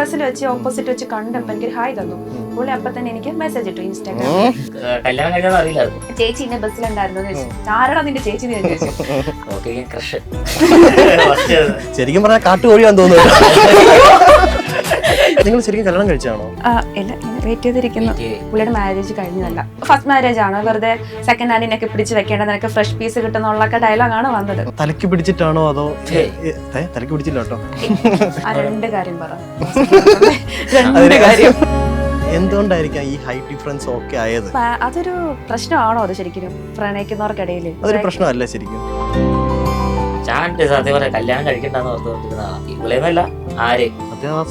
ബസ്സിൽ വെച്ച് ഓപ്പോസിറ്റ് വെച്ച് കണ്ടപ്പോ എനിക്ക് ഹായ് തന്നു. പുള്ളി അപ്പൊ തന്നെ എനിക്ക് മെസ്സേജ് ഇട്ടു ഇൻസ്റ്റാഗ്രാമിൽ. ചേച്ചി ഇന്നെ ബസ്സിലുണ്ടായിരുന്നു ആരാടാ നിന്റെ ചേച്ചി ശരിക്കും പറഞ്ഞാൽ കാട്ടുകോഴിയാന്ന് തോന്നുന്നു. നിങ്ങൾ ശരിക്കും കല്യാണം കഴിച്ചാണോ? ഇല്ല, വെയിറ്റ് ചെയ്തിരിക്കുന്നു. പുള്ളിയുടെ മാരേജ് കഴിഞ്ഞതല്ല, ഫസ്റ്റ് മാരേജ് ആണ്. വെറുതെ സെക്കൻഡ് ഹാൻഡിനൊക്കെ പിടിച്ച് വെക്കേണ്ട, നിനക്ക് ഫ്രഷ് പീസ് കിട്ടുന്നുള്ളൊക്കെ ഡയലോഗാണ് വന്നത്. തലക്ക് പിടിച്ചിട്ടാണോ അതോ? തലക്ക് പിടിച്ചില്ല കേട്ടോ. രണ്ട് കാര്യം പറ. രണ്ട് കാര്യം. എന്തുകൊണ്ടായിരിക്കാം ഈ ഹൈറ്റ് ഡിഫറൻസ് ഓക്കെ ആയത്? അതൊരു പ്രശ്നമാണോ അത് ശരിക്കും പ്രണയിക്കുന്നവർക്കിടയിൽ? അതൊരു പ്രശ്നമല്ല ശരിക്കും. സത്യം പറയാം, കല്യാണം കഴിക്കണ്ടെന്ന് ഓർത്തുകൊണ്ടിരുന്നതാണ്. ഇവിടെയൊന്നുമല്ല, ആര്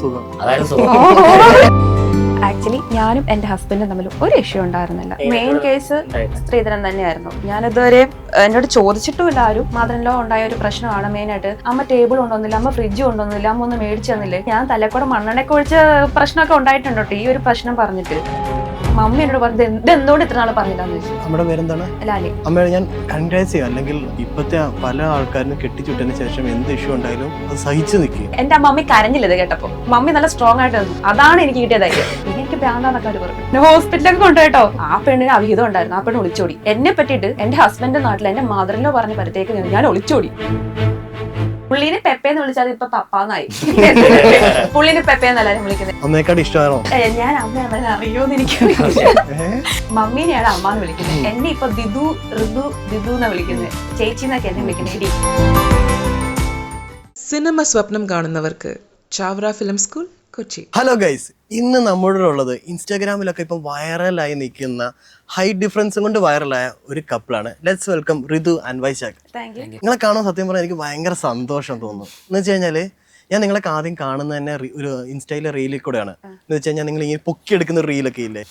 സുഖം. അതായത് സുഖം. ആക്ച്വലി ഞാനും എന്റെ ഹസ്ബൻഡും തമ്മിൽ ഒരു ഇഷ്യൂ ഉണ്ടായിരുന്നില്ല. മെയിൻ കേസ് സ്ത്രീധനം തന്നെയായിരുന്നു. ഞാനിതുവരെ എന്നോട് ചോദിച്ചിട്ടുമില്ല ആരും. മദറിലോ ഉണ്ടായ ഒരു പ്രശ്നമാണ് മെയിനായിട്ട്. അമ്മ ടേബിൾ കൊണ്ടുവന്നില്ല, അമ്മ ഫ്രിഡ്ജ് കൊണ്ടുവന്നില്ല, അമ്മ ഒന്നും മേടിച്ചു തന്നില്ലേ. ഞാൻ തലക്കൂടെ മണ്ണെണ്ണയൊക്കെ ഒഴിച്ച് പ്രശ്നമൊക്കെ ഉണ്ടായിട്ടുണ്ടോ ഈ ഒരു പ്രശ്നം പറഞ്ഞിട്ട്. മമ്മി എന്നോട് പറഞ്ഞത് എന്തുകൊണ്ട് ഇത്ര നാളെ പറഞ്ഞില്ലാന്ന് ചോദിച്ചു. നമ്മുടെ പേരെന്താണ്? ലാലി. അമ്മ ഞാൻ കൺഗ്രാറ്റ്സ് ചെയ്യാം. അല്ലെങ്കിൽ ഇപ്പത്തെ പല ആൾക്കാരും കെട്ടിച്ചുട്ടതിന് ശേഷം എന്ത് ഇഷ്യൂ ഉണ്ടായാലും അത് സഹിച്ചു നിൽക്കും. എന്റെ മമ്മി കരഞ്ഞില്ലത് കേട്ടപ്പോ. മമ്മി നല്ല സ്ട്രോങ് ആയിട്ട് നിന്നു. അതാണ് എനിക്ക് കിട്ടിയതായി. എനിക്ക് ഭ്രാന്താന്നൊക്കെ അവര് പറഞ്ഞു. ഹോസ്പിറ്റലൊക്കെ കൊണ്ടുപോയിട്ടോ. ആ പെണ്ണിന് അവിഹിതം ഉണ്ടായിരുന്നു. ആ പെണ്ണ് ഒളിച്ചോടി. എന്നെ പറ്റിയിട്ട് എന്റെ ഹസ്ബൻഡിന്റെ നാട്ടിൽ എന്റെ മദറിലോ പറഞ്ഞ പരത്തേക്ക് ഞാൻ ഒളിച്ചോടി. പുള്ളിനെ പെപ്പേന്ന് വിളിച്ചാൽ ഇപ്പൊ പപ്പാന്നായി. പുള്ളിനെ പെപ്പേന്ന് എല്ലാരും വിളിക്കുന്നത്. അമ്മയെക്കാട് ഇഷ്ടമാണോ? ഞാൻ അമ്മ അറിയോന്ന് എനിക്ക് മമ്മീനെയാണ് അമ്മാന്ന് വിളിക്കുന്നത്. എന്നെ ഇപ്പൊ ദിദു ഋതു ദിദു എന്നാ വിളിക്കുന്നത്. ചേച്ചി എന്നൊക്കെ എന്നെ വിളിക്കുന്നത്. സിനിമ സ്വപ്നം കാണുന്നവർക്ക് Chavara film school, Kochi. Hello guys, ഇന്ന് നമ്മുടെ ഉള്ളത് ഇൻസ്റ്റാഗ്രാമിലൊക്കെ ഇപ്പം വൈറലായി നിൽക്കുന്ന ഹൈറ്റ് ഡിഫറൻസും കൊണ്ട് വൈറലായ ഒരു കപ്പിളാണ്. Let's welcome Rithu and Vaishakh. നിങ്ങളെ കാണാൻ സത്യം പറഞ്ഞാൽ എനിക്ക് ഭയങ്കര സന്തോഷം തോന്നുന്നു. എന്ന് വെച്ച് കഴിഞ്ഞാല് ഞാൻ നിങ്ങളെ ആദ്യം കാണുന്നത് തന്നെ ഒരു ഇൻസ്റ്റയിലെ റീലിൽ കൂടെയാണ്. എന്ന് വെച്ച് കഴിഞ്ഞാൽ നിങ്ങൾ ഈ പൊക്കിയെടുക്കുന്ന റീലൊക്കെ ഇല്ലേ,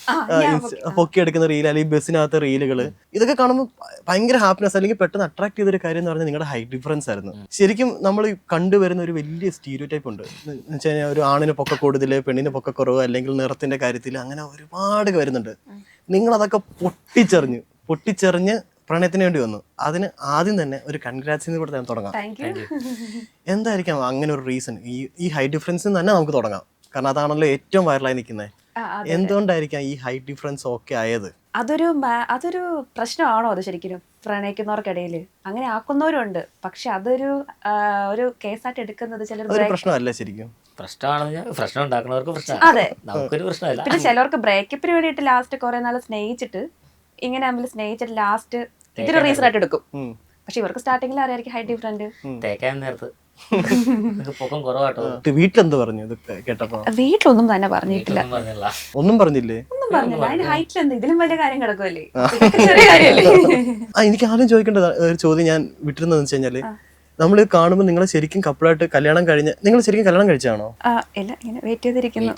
പൊക്കിയെടുക്കുന്ന റീൽ അല്ലെങ്കിൽ ബസ്സിനകത്ത് റീലുകള്, ഇതൊക്കെ കാണുമ്പോൾ ഭയങ്കര ഹാപ്പിനെസ് അല്ലെങ്കിൽ പെട്ടെന്ന് അട്രാക്ട് ചെയ്തൊരു കാര്യം എന്ന് പറഞ്ഞാൽ നിങ്ങളുടെ ഹൈറ്റ് ഡിഫറൻസ് ആയിരുന്നു. ശരിക്കും നമ്മൾ കണ്ടുവരുന്ന ഒരു വലിയ സ്റ്റീരിയോ ടൈപ്പ് ഉണ്ട്. എന്ന് വെച്ച് കഴിഞ്ഞാൽ ഒരു ആണിന് പൊക്ക കൂടുതൽ, പെണ്ണിന് പൊക്ക കുറവ്, അല്ലെങ്കിൽ നിറത്തിന്റെ കാര്യത്തിൽ അങ്ങനെ ഒരുപാട് വരുന്നുണ്ട്. നിങ്ങളതൊക്കെ പൊട്ടിച്ചെറിഞ്ഞ് പ്രണയത്തിന് വേണ്ടി വന്നു. അതിന് ആദ്യം തന്നെ ഒരു കൺഗ്രാറ്റ്സിന് കൂടെ ഞാൻ തുടങ്ങാം. എന്തായിരിക്കാം അങ്ങനെ ഒരു റീസൺ? ഈ ഹൈറ്റ് ഡിഫറൻസ് തന്നെ നമുക്ക് തുടങ്ങാം, കാരണം അതാണല്ലോ ഏറ്റവും വൈറലായി നിൽക്കുന്നത്. എന്തുകൊണ്ടായിരിക്കാം ഈ ഹൈറ്റ് ഡിഫറൻസ് ഓക്കെ ആയത്? അതൊരു പ്രശ്നമാണോ അത് ശരിക്കും പ്രണയിക്കുന്നവർക്കിടയിൽ? അങ്ങനെ ആക്കുന്നവരുണ്ട്, പക്ഷെ അതൊരു കേസായിട്ട് എടുക്കുന്നത് ചിലർ പ്രശ്നമല്ല ശരിക്കും. പ്രശ്നം ഉണ്ടാക്കുന്നവർക്ക് പ്രശ്നം. അതെ, നമുക്കൊരു പ്രശ്നമല്ല. പിന്നെ ചിലർക്ക് ബ്രേക്കപ്പിന് വേണ്ടിയിട്ട് ലാസ്റ്റ് കുറെ നാൾ സ്നേഹിച്ചിട്ട് ഇങ്ങനെ സ്നേഹിച്ചിട്ട് ലാസ്റ്റ് ഇതൊരു റീസൺ ആയിട്ട് എടുക്കും. പക്ഷെ ഇവർക്ക് സ്റ്റാർട്ടിങ്ങിൽ അറിയായിരിക്കും ഹൈറ്റ് ഡിഫറൻറ്റ്. തേക്കാൻ നേരത്ത് പൊക്കം കുറവാട്ടോ. വീട്ടിലെന്ത് പറഞ്ഞു കേട്ടപ്പോ? വീട്ടിലൊന്നും തന്നെ പറഞ്ഞിട്ടില്ല. ഒന്നും പറഞ്ഞില്ലേ? ഒന്നും പറഞ്ഞില്ല. അതിന് ഹൈറ്റിൽ എന്ത് ഇതിലും വലിയ കാര്യം കിടക്കുമല്ലേ, ചെറിയ കാര്യമല്ലേ. എനിക്ക് ആദ്യം ചോദിക്കേണ്ട ഒരു ചോദ്യം ഞാൻ വിട്ടിരുന്നതെന്ന് വെച്ച് കഴിഞ്ഞാല്, നമ്മൾ കാണുമ്പോൾ നിങ്ങൾ ശരിക്കും കപ്പിളായിട്ട് കല്യാണം കഴിച്ചാണോ? ഇല്ല, ഇങ്ങനെ വെയിറ്റ് ചെയ്തിരിക്കുന്നു.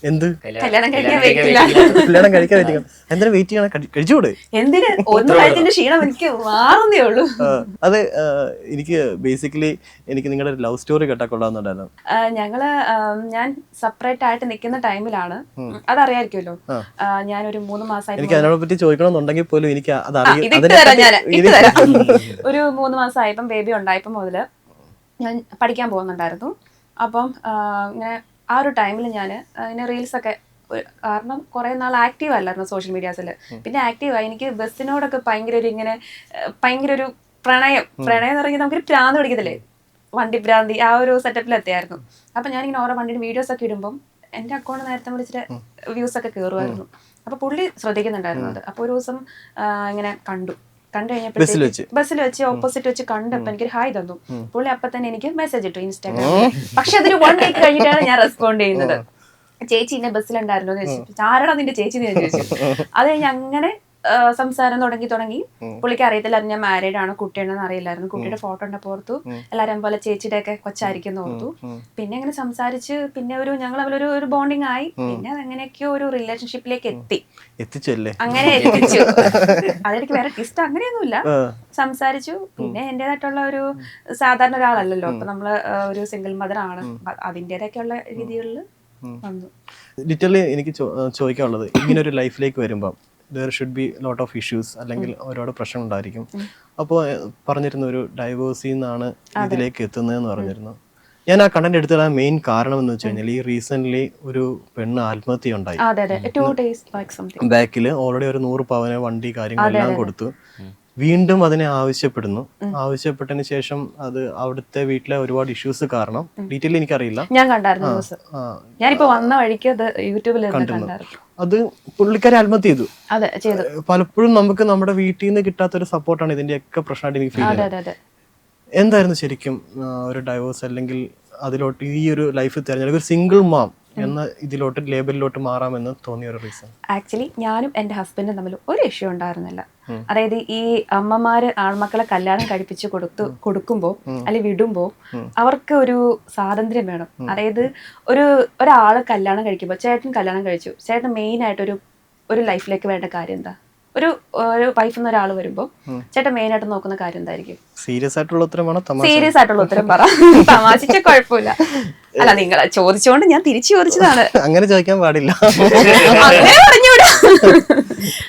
എന്ത് കല്യാണം കഴിക്കാൻ വെയിറ്റിംഗ്? എന്തിനാ വെയിറ്റ് ചെയ്യണം? കഴിച്ചുകൂടെ? എന്തിന്? ഒന്നും കഴിച്ചതിന്റെ ക്ഷീണം എനിക്ക് മാറുന്നേ ഉള്ളൂ. അതെ, എനിക്ക് ബേസിക്കലി എനിക്ക് നിങ്ങളുടെ ഒരു ലവ് സ്റ്റോറി കേട്ടാ കൊള്ളാന്നുണ്ടായിരുന്നു. ഞാൻ സെപ്പറേറ്റ് ആയിട്ട് നിൽക്കുന്ന ടൈമിലാണ്, അതറിയായിരിക്കുമല്ലോ. ഞാനൊരു 3 മാസമായി. എനിക്ക് അതിനെ പറ്റി ചോദിക്കണമെന്നുണ്ടെങ്കിൽ പോലും എനിക്ക് ഒരു 3 മാസമായപ്പം ബേബി ഉണ്ടായപ്പോൾ മുതല് ഞാൻ പഠിക്കാൻ പോകുന്നുണ്ടായിരുന്നു. അപ്പം ഇങ്ങനെ ആ ഒരു ടൈമിൽ ഞാൻ ഇങ്ങനെ റീൽസൊക്കെ, കാരണം കുറെ നാൾ ആക്റ്റീവ് അല്ലായിരുന്നു സോഷ്യൽ മീഡിയാസിൽ. പിന്നെ ആക്റ്റീവായി എനിക്ക് ബസ്സിനോടൊക്കെ ഭയങ്കര ഒരു പ്രണയം എന്ന് പറഞ്ഞാൽ നമുക്കൊരു ഭ്രാന്ത് പിടിക്കത്തില്ലേ, വണ്ടി ഭ്രാന്തി, ആ ഒരു സെറ്റപ്പിലെത്തിയായിരുന്നു. അപ്പം ഞാനിങ്ങനെ ഓരോ വണ്ടിയുടെ വീഡിയോസ് ഒക്കെ ഇടുമ്പം എൻ്റെ അക്കൗണ്ട് നേരത്തെ വിളിച്ചിട്ട് വ്യൂസ് ഒക്കെ കയറുമായിരുന്നു. അപ്പോൾ പുള്ളി ശ്രദ്ധിക്കുന്നുണ്ടായിരുന്നു അത്. അപ്പോൾ ഒരു ദിവസം ഇങ്ങനെ കണ്ടു കഴിഞ്ഞപ്പോഴത്തേക്ക് ബസ്സിൽ വെച്ച് ഓപ്പോസിറ്റ് വെച്ച് കണ്ടപ്പോ എനിക്ക് ഹായ് തന്നു. പുള്ളി അപ്പൊ തന്നെ എനിക്ക് മെസ്സേജ് ഇട്ടു ഇൻസ്റ്റാഗ്രാമിൽ. പക്ഷെ അതൊരു 1 വീക്ക് കഴിഞ്ഞിട്ടാണ് ഞാൻ റെസ്പോണ്ട് ചെയ്യുന്നത്. ചേച്ചി ഇന്നെ ബസ്സിലുണ്ടായിരുന്നു എന്ന് ചോദിച്ചു. ആരാടാ നിന്റെ ചേച്ചി എന്ന് ചോദിച്ചു. അത് കഴിഞ്ഞ് അങ്ങനെ സംസാരം തുടങ്ങി. പുള്ളിക്ക് അറിയത്തില്ലായിരുന്നു ഞാൻ മാരീഡ് ആണ്, കുട്ടിയാണെന്ന് അറിയില്ലായിരുന്നു. കുട്ടിയുടെ ഫോട്ടോ ഉണ്ടപ്പോൾ ഓർത്തു എല്ലാരും പോലെ ചേച്ചിയുടെ ഒക്കെ കൊച്ചായിരിക്കും ഓർത്തു. പിന്നെ അങ്ങനെ സംസാരിച്ച് പിന്നെ ഞങ്ങൾ ഒരു ബോണ്ടിങ് ആയി. പിന്നെ എങ്ങനെയൊക്കെയോ ഒരു റിലേഷൻഷിപ്പിലേക്ക് എത്തിച്ചല്ലേ, അങ്ങനെ എത്തിച്ചു. അതെനിക്ക് വേറെ ട്വിസ്റ്റ് അങ്ങനെയൊന്നുമില്ല. സംസാരിച്ചു. പിന്നെ എന്റേതായിട്ടുള്ള ഒരു സാധാരണ ഒരാളല്ലല്ലോ, അപ്പൊ നമ്മള് ഒരു സിംഗിൾ മദർ ആണ്, അതിൻ്റെതൊക്കെയുള്ള രീതികളിൽ വന്നു. ലിറ്ററലി എനിക്ക് ചോദിക്കാനുള്ളത്, ഇങ്ങനെ ഒരു ലൈഫിലേക്ക് വരുമ്പം there should be lot of issues, അല്ലെങ്കിൽ ഒരുപാട് പ്രശ്നം ഉണ്ടായിരിക്കും. അപ്പോൾ പറഞ്ഞിരുന്ന ഒരു ഡൈവേഴ്സിൽ നിന്നാണ് ഇതിലേക്ക് എത്തുന്നതെന്ന് പറഞ്ഞിരുന്നു. ഞാൻ ആ കണ്ടന്റ് എടുത്തിടാൻ മെയിൻ കാരണം എന്ന് വെച്ച് കഴിഞ്ഞാൽ ഈ റീസെന്റ് ഒരു പെണ്ണ് ആത്മഹത്യ ഉണ്ടായി. അതെ 2 days back something. ബാക്കിൽ ഓൾറെഡി ഒരു 100 പവന് വണ്ടി കാര്യങ്ങളെല്ലാം കൊടുത്തു. വീണ്ടും അതിനെ ആവശ്യപ്പെട്ടതിന് ശേഷം അത് അവിടുത്തെ വീട്ടിലെ ഒരുപാട് ഇഷ്യൂസ് കാരണം ഡീറ്റെയിൽ എനിക്കറിയില്ല. ഞാൻ കണ്ടായിരുന്നു ന്യൂസ്. ഞാനിപ്പോ വന്ന വഴിക്ക് അത് യൂട്യൂബിൽ കണ്ടായിരുന്നു. അത് പുള്ളിക്കാരെ ആത്മഹത്യ ചെയ്തു. അതെ ചെയ്തു. പലപ്പോഴും നമുക്ക് നമ്മുടെ വീട്ടിൽ നിന്ന് കിട്ടാത്ത ഒരു സപ്പോർട്ടാണ് ഇതിന്റെയൊക്കെ പ്രശ്നമായിട്ട് എനിക്ക് ഫീൽ ചെയ്യുന്നത്. എന്തായിരുന്നു ശരിക്കും ഒരു ഡൈവോഴ്സ് അല്ലെങ്കിൽ അതിലോട്ട് ഈ ഒരു ലൈഫ് തിരഞ്ഞെടുക്കുക, ഒരു സിംഗിൾ മാം എന്ന ഇതിലോട്ട് ലേബലിലോട്ട് മാറാമെന്ന് തോന്നിയ ഒരു റീസൺ? ആക്ച്വലി ഞാനും എൻ്റെ ഹസ്ബൻഡും തമ്മിൽ ഒരു ഇഷ്യൂ ഉണ്ടായിരുന്നില്ല. അതായത് ഈ അമ്മമാര് ആൺമക്കളെ കല്യാണം കഴിപ്പിച്ച് കൊടുക്കുമ്പോൾ അല്ലെങ്കിൽ വിടുമ്പോൾ അവർക്ക് ഒരു സ്വാതന്ത്ര്യം വേണം. അതായത് ഒരാള് കല്യാണം കഴിക്കുമ്പോൾ, ചേട്ടൻ കല്യാണം കഴിച്ചു, ചേട്ടൻ മെയിൻ ആയിട്ട് ഒരു ലൈഫിലേക്ക് വേണ്ട കാര്യം എന്താ? ഒരു വൈഫിൽ നിന്ന് ഒരാൾ വരുമ്പോൾ ചേട്ടൻ മെയിൻ ആയിട്ട് നോക്കുന്ന കാര്യം എന്തായിരിക്കും? സീരിയസ് ആയിട്ടുള്ള ഉത്തരമാണോ? സീരിയസ് ആയിട്ടുള്ള ഉത്തരം പറ, തമാശിച്ച കുഴപ്പമില്ല. അല്ല, നിങ്ങൾ ചോദിച്ചോണ്ട് ഞാൻ തിരിച്ചു ചോദിച്ചതാണ്. അങ്ങനെ ചോദിക്കാൻ പാടില്ല. അങ്ങനെ പറഞ്ഞൂടാ.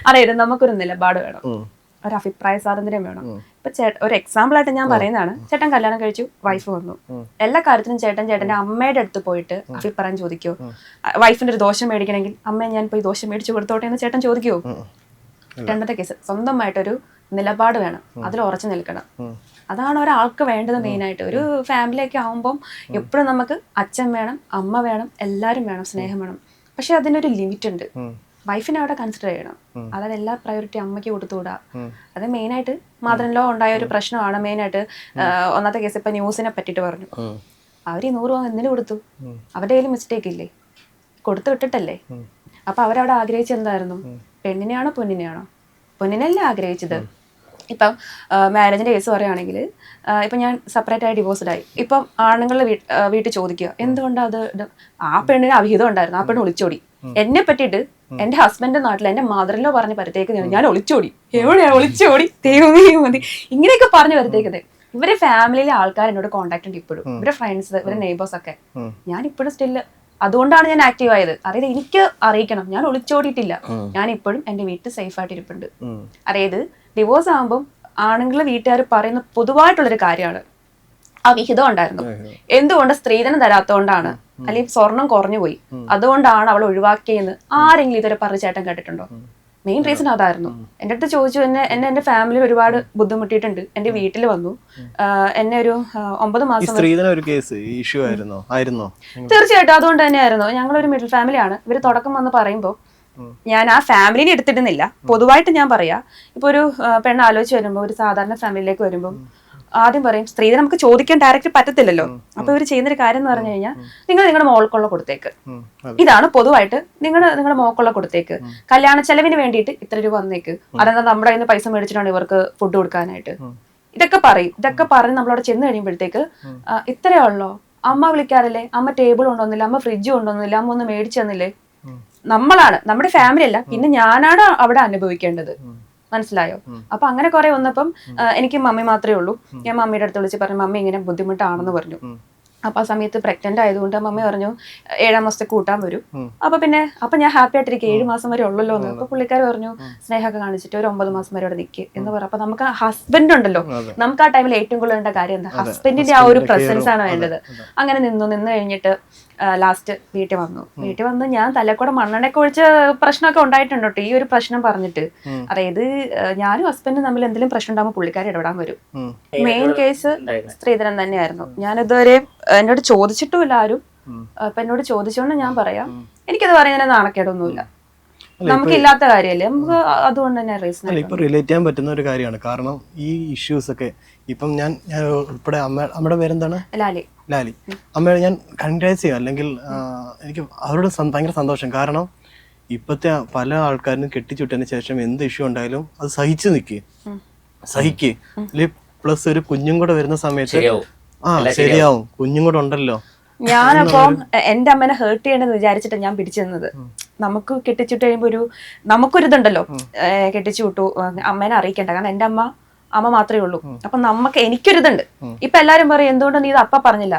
അതായത് നമുക്കൊരു നിലപാട് വേണം, ഒരു അഭിപ്രായ സ്വാതന്ത്ര്യം വേണം. ഇപ്പൊ ഒരു എക്സാമ്പിൾ ആയിട്ട് ഞാൻ പറയുന്നതാണ്, ചേട്ടൻ കല്യാണം കഴിച്ചു, വൈഫ് വന്നു, എല്ലാ കാര്യത്തിനും ചേട്ടന്റെ അമ്മയുടെ അടുത്ത് പോയിട്ട് അഭിപ്രായം ചോദിക്കോ? വൈഫിന്റെ ഒരു ദോശം മേടിക്കണമെങ്കിൽ അമ്മയെ ഞാൻ പോയി ദോശം മേടിച്ചു കൊടുത്തോട്ടെ എന്ന് ചേട്ടൻ ചോദിക്കുവോ? രണ്ടാമത്തെ കേസ്, സ്വന്തമായിട്ടൊരു നിലപാട് വേണം, അതിൽ ഉറച്ചു നിൽക്കണം. അതാണ് ഒരാൾക്ക് വേണ്ടത് മെയിനായിട്ട്. ഒരു ഫാമിലിയൊക്കെ ആവുമ്പം എപ്പോഴും നമുക്ക് അച്ഛൻ വേണം, അമ്മ വേണം, എല്ലാവരും വേണം, സ്നേഹം വേണം. പക്ഷെ അതിനൊരു ലിമിറ്റ് ഉണ്ട്. വൈഫിനെ അവിടെ കൺസിഡർ ചെയ്യണം. അതായത് എല്ലാ പ്രയോറിറ്റി അമ്മയ്ക്ക് കൊടുത്തുകൂടാ. അത് മെയിനായിട്ട് മദർ ഇൻ ലോ ഉണ്ടായ ഒരു പ്രശ്നമാണ്. മെയിനായിട്ട് ഒന്നാമത്തെ കേസ് ഇപ്പൊ ന്യൂസിനെ പറ്റിയിട്ട് പറഞ്ഞു. അവർ 100 രൂപ എന്തിനു കൊടുത്തു? അവരുടെ കയ്യിൽ മിസ്റ്റേക്ക് ഇല്ലേ? കൊടുത്തു വിട്ടിട്ടല്ലേ? അപ്പൊ അവരവിടെ ആഗ്രഹിച്ചത് എന്തായിരുന്നു? പെണ്ണിനെയാണോ പൊന്നിനെയാണോ? പൊന്നിനല്ലേ ആഗ്രഹിച്ചത്. ഇപ്പം മാരേജിന്റെ കേസ് പറയുകയാണെങ്കിൽ ഇപ്പം ഞാൻ സെപ്പറേറ്റ് ആയി ഡിവോഴ്സ്ഡ് ആയി. ഇപ്പം ആണുങ്ങളുടെ വീട്ടിൽ ചോദിക്കുക എന്തുകൊണ്ടാണ് അത്? ആ പെണ്ണിന് അവിഹിതം ഉണ്ടായിരുന്നു, ആ പെണ്ണ് ഒളിച്ചോടി. എന്നെ പറ്റിയിട്ട് എന്റെ ഹസ്ബൻഡിന്റെ നാട്ടിൽ എന്റെ മദറിലോ പറഞ്ഞ് വരുത്തേക്കുന്നത് ഞാൻ ഒളിച്ചോടി. എവിടെയാണ് ഒളിച്ചോടി? ദൈവമേ മതി, ഇങ്ങനെയൊക്കെ പറഞ്ഞു വരുത്തേക്കുന്നത്. ഇവരെ ഫാമിലിയിലെ ആൾക്കാർ എന്നോട് കോൺടാക്ട് ഉണ്ട് ഇപ്പോഴും, ഇവരെ ഫ്രണ്ട്സ്, ഇവരെ നെയ്ബേഴ്സ് ഒക്കെ. ഞാൻ ഇപ്പോഴും സ്റ്റില് അതുകൊണ്ടാണ് ഞാൻ ആക്റ്റീവ് ആയത്. അതായത് എനിക്ക് അറിയിക്കണം, ഞാൻ ഒളിച്ചോടിയിട്ടില്ല, ഞാൻ ഇപ്പോഴും എന്റെ വീട്ടിൽ സേഫ് ആയിട്ട് ഇരിപ്പുണ്ട്. അതായത് ഡിവോഴ്സ് ആകുമ്പോൾ ആണുങ്ങളെ വീട്ടുകാർ പറയുന്ന പൊതുവായിട്ടുള്ളൊരു കാര്യമാണ് അവിഹിതം ഉണ്ടായിരുന്നു. എന്തുകൊണ്ട്? സ്ത്രീധനം തരാത്തോണ്ടാണ്, അല്ലെങ്കിൽ സ്വർണം കുറഞ്ഞു പോയി, അതുകൊണ്ടാണ് അവൾ ഒഴിവാക്കിയെന്ന് ആരെങ്കിലും ഇതുവരെ പറഞ്ഞ ചേട്ടൻ കേട്ടിട്ടുണ്ടോ? മെയിൻ റീസൺ അതായിരുന്നു. എൻ്റെ അടുത്ത് ചോദിച്ചു, എന്റെ ഫാമിലിയിൽ ഒരുപാട് ബുദ്ധിമുട്ടിയിട്ടുണ്ട്. എന്റെ വീട്ടിൽ വന്നു, എന്നെ ഒരു 9 മാസം. തീർച്ചയായിട്ടും അതുകൊണ്ട് തന്നെയായിരുന്നു. ഞങ്ങളൊരു മിഡിൽ ഫാമിലിയാണ്. ഇവര് തുടക്കം വന്ന് പറയുമ്പോൾ ഞാൻ ആ ഫാമിലിനെ എടുത്തിടുന്നില്ല, പൊതുവായിട്ട് ഞാൻ പറയാ. ഇപ്പൊ ഒരു പെണ്ണ് ആലോചിച്ച് വരുമ്പോൾ, ഒരു സാധാരണ ഫാമിലിയിലേക്ക് വരുമ്പോൾ ആദ്യം പറയും സ്ത്രീധനം നമുക്ക് ചോദിക്കാൻ ഡയറക്റ്റ് പറ്റത്തില്ലല്ലോ. അപ്പൊ ഇവർ ചെയ്യുന്നൊരു കാര്യം എന്ന് പറഞ്ഞു കഴിഞ്ഞാൽ, നിങ്ങൾ നിങ്ങളുടെ മോൾക്കുള്ള കൊടുത്തേക്ക്, ഇതാണ് പൊതുവായിട്ട് നിങ്ങളുടെ മോൾക്കുള്ള കൊടുത്തേക്ക്, കല്യാണ ചെലവിന് വേണ്ടിയിട്ട് ഇത്ര രൂപ വന്നേക്ക്, അതെന്താ നമ്മുടെ കയ്യിൽ നിന്ന് പൈസ മേടിച്ചിട്ടാണ് ഇവർക്ക് ഫുഡ് കൊടുക്കാനായിട്ട്. ഇതൊക്കെ പറയും. ഇതൊക്കെ പറഞ്ഞ് നമ്മളവിടെ ചെന്ന് കഴിയുമ്പോഴത്തേക്ക് ഇത്രയേ ഉള്ളോ? അമ്മ വിളിക്കാറില്ലേ? അമ്മ ടേബിൾ കൊണ്ടുവന്നില്ല, അമ്മ ഫ്രിഡ്ജ് കൊണ്ടുവന്നില്ല, അമ്മ ഒന്ന് മേടിച്ചു തന്നില്ലേ? നമ്മളാണ്, നമ്മുടെ ഫാമിലി അല്ല, പിന്നെ ഞാനാണ് അവിടെ അനുഭവിക്കേണ്ടത്. മനസ്സിലായോ? അപ്പൊ അങ്ങനെ കുറെ വന്നപ്പം എനിക്ക് മമ്മി മാത്രമേ ഉള്ളൂ. ഞാൻ മമ്മിയുടെ അടുത്ത് വിളിച്ച് പറഞ്ഞു, മമ്മി ഇങ്ങനെ ബുദ്ധിമുട്ടാണെന്ന് പറഞ്ഞു. അപ്പൊ ആ സമയത്ത് പ്രഗ്നന്റ് ആയതുകൊണ്ട് മമ്മി പറഞ്ഞു 7 മാസത്തെ കൂട്ടാൻ വരും. അപ്പൊ ഞാൻ ഹാപ്പി ആയിട്ടിരിക്കും, 7 മാസം വരെ ഉള്ളല്ലോ എന്ന്. അപ്പൊ പുള്ളിക്കാർ പറഞ്ഞു സ്നേഹമൊക്കെ കാണിച്ചിട്ട് ഒരു 9 മാസം വരെ അവിടെ നിൽക്കുക എന്ന് പറഞ്ഞു. അപ്പൊ നമുക്ക് ഹസ്ബൻഡ് ഉണ്ടല്ലോ, നമുക്ക് ആ ടൈമിൽ ഏറ്റവും കൂടുതൽ വേണ്ട കാര്യം എന്താ? ഹസ്ബൻഡിന്റെ ആ ഒരു പ്രസൻസ് ആണ് വേണ്ടത്. അങ്ങനെ നിന്ന് കഴിഞ്ഞിട്ട് ലാസ്റ്റ് വീട്ടിൽ വന്നു. ഞാൻ തലക്കൂടെ മണ്ണെണ്ണയൊക്കെ ഒഴിച്ച് പ്രശ്നമൊക്കെ ഉണ്ടായിട്ടുണ്ട് കേട്ടോ ഈ ഒരു പ്രശ്നം പറഞ്ഞിട്ട്. അതായത് ഞാനും ഹസ്ബൻഡും തമ്മിൽ എന്തെങ്കിലും പ്രശ്നം ഉണ്ടാകുമ്പോൾ പുള്ളിക്കാരി ഇടപെടാൻ വരും. മെയിൻ കേസ് സ്ത്രീധനം തന്നെയായിരുന്നു. ഞാനിതുവരെ എന്നോട് ചോദിച്ചിട്ടുമില്ല ആരും. അപ്പൊ എന്നോട് ചോദിച്ചോണ്ട് ഞാൻ പറയാം, എനിക്കത് പറയുന്നതിന് നാണക്കേടൊന്നുമില്ല, നമുക്കില്ലാത്ത കാര്യമല്ലേ, നമുക്ക് അതുകൊണ്ട് തന്നെ റീസൺ ഇപ്പൊ റിലേറ്റ് ചെയ്യാൻ പറ്റുന്ന ഒരു കാര്യമാണ്. കാരണം ഈ ഇഷ്യൂസ് ഒക്കെ ഇപ്പം ഞാൻ ഉൾപ്പെടെ അമ്മയുടെ പേരെന്താണ്? ലാലി. അമ്മയെ ഞാൻ കൺഗ്രാറ്റ്സ് ചെയ്യാം. അല്ലെങ്കിൽ എനിക്ക് അവരോട് ഭയങ്കര സന്തോഷം. കാരണം ഇപ്പത്തെ പല ആൾക്കാരും കെട്ടിച്ചുട്ടതിന് ശേഷം എന്ത് ഇഷ്യൂ ഉണ്ടായാലും അത് സഹിച്ചു നിൽക്കുക. പ്ലസ് ഒരു കുഞ്ഞും കൂടെ വരുന്ന സമയത്ത് ശരിയാവും, കുഞ്ഞും കൂടെ ഉണ്ടല്ലോ. ഞാനപ്പം എന്റെ അമ്മനെ ഹേർട്ട് ചെയ്യണമെന്ന് വിചാരിച്ചിട്ട് ഞാൻ പിടിച്ചു നിന്നത്. നമുക്ക് കെട്ടിച്ചിട്ട് കഴിയുമ്പോ നമുക്കൊരിതുണ്ടല്ലോ, കെട്ടിച്ചു വിട്ടു, അമ്മേനെ അറിയിക്കണ്ട, കാരണം എന്റെ അമ്മ മാത്രമേ ഉള്ളൂ. അപ്പൊ എനിക്കൊരിതുണ്ട്. ഇപ്പൊ എല്ലാരും പറയും എന്തുകൊണ്ട് നീ ഇത് അപ്പ പറഞ്ഞില്ല?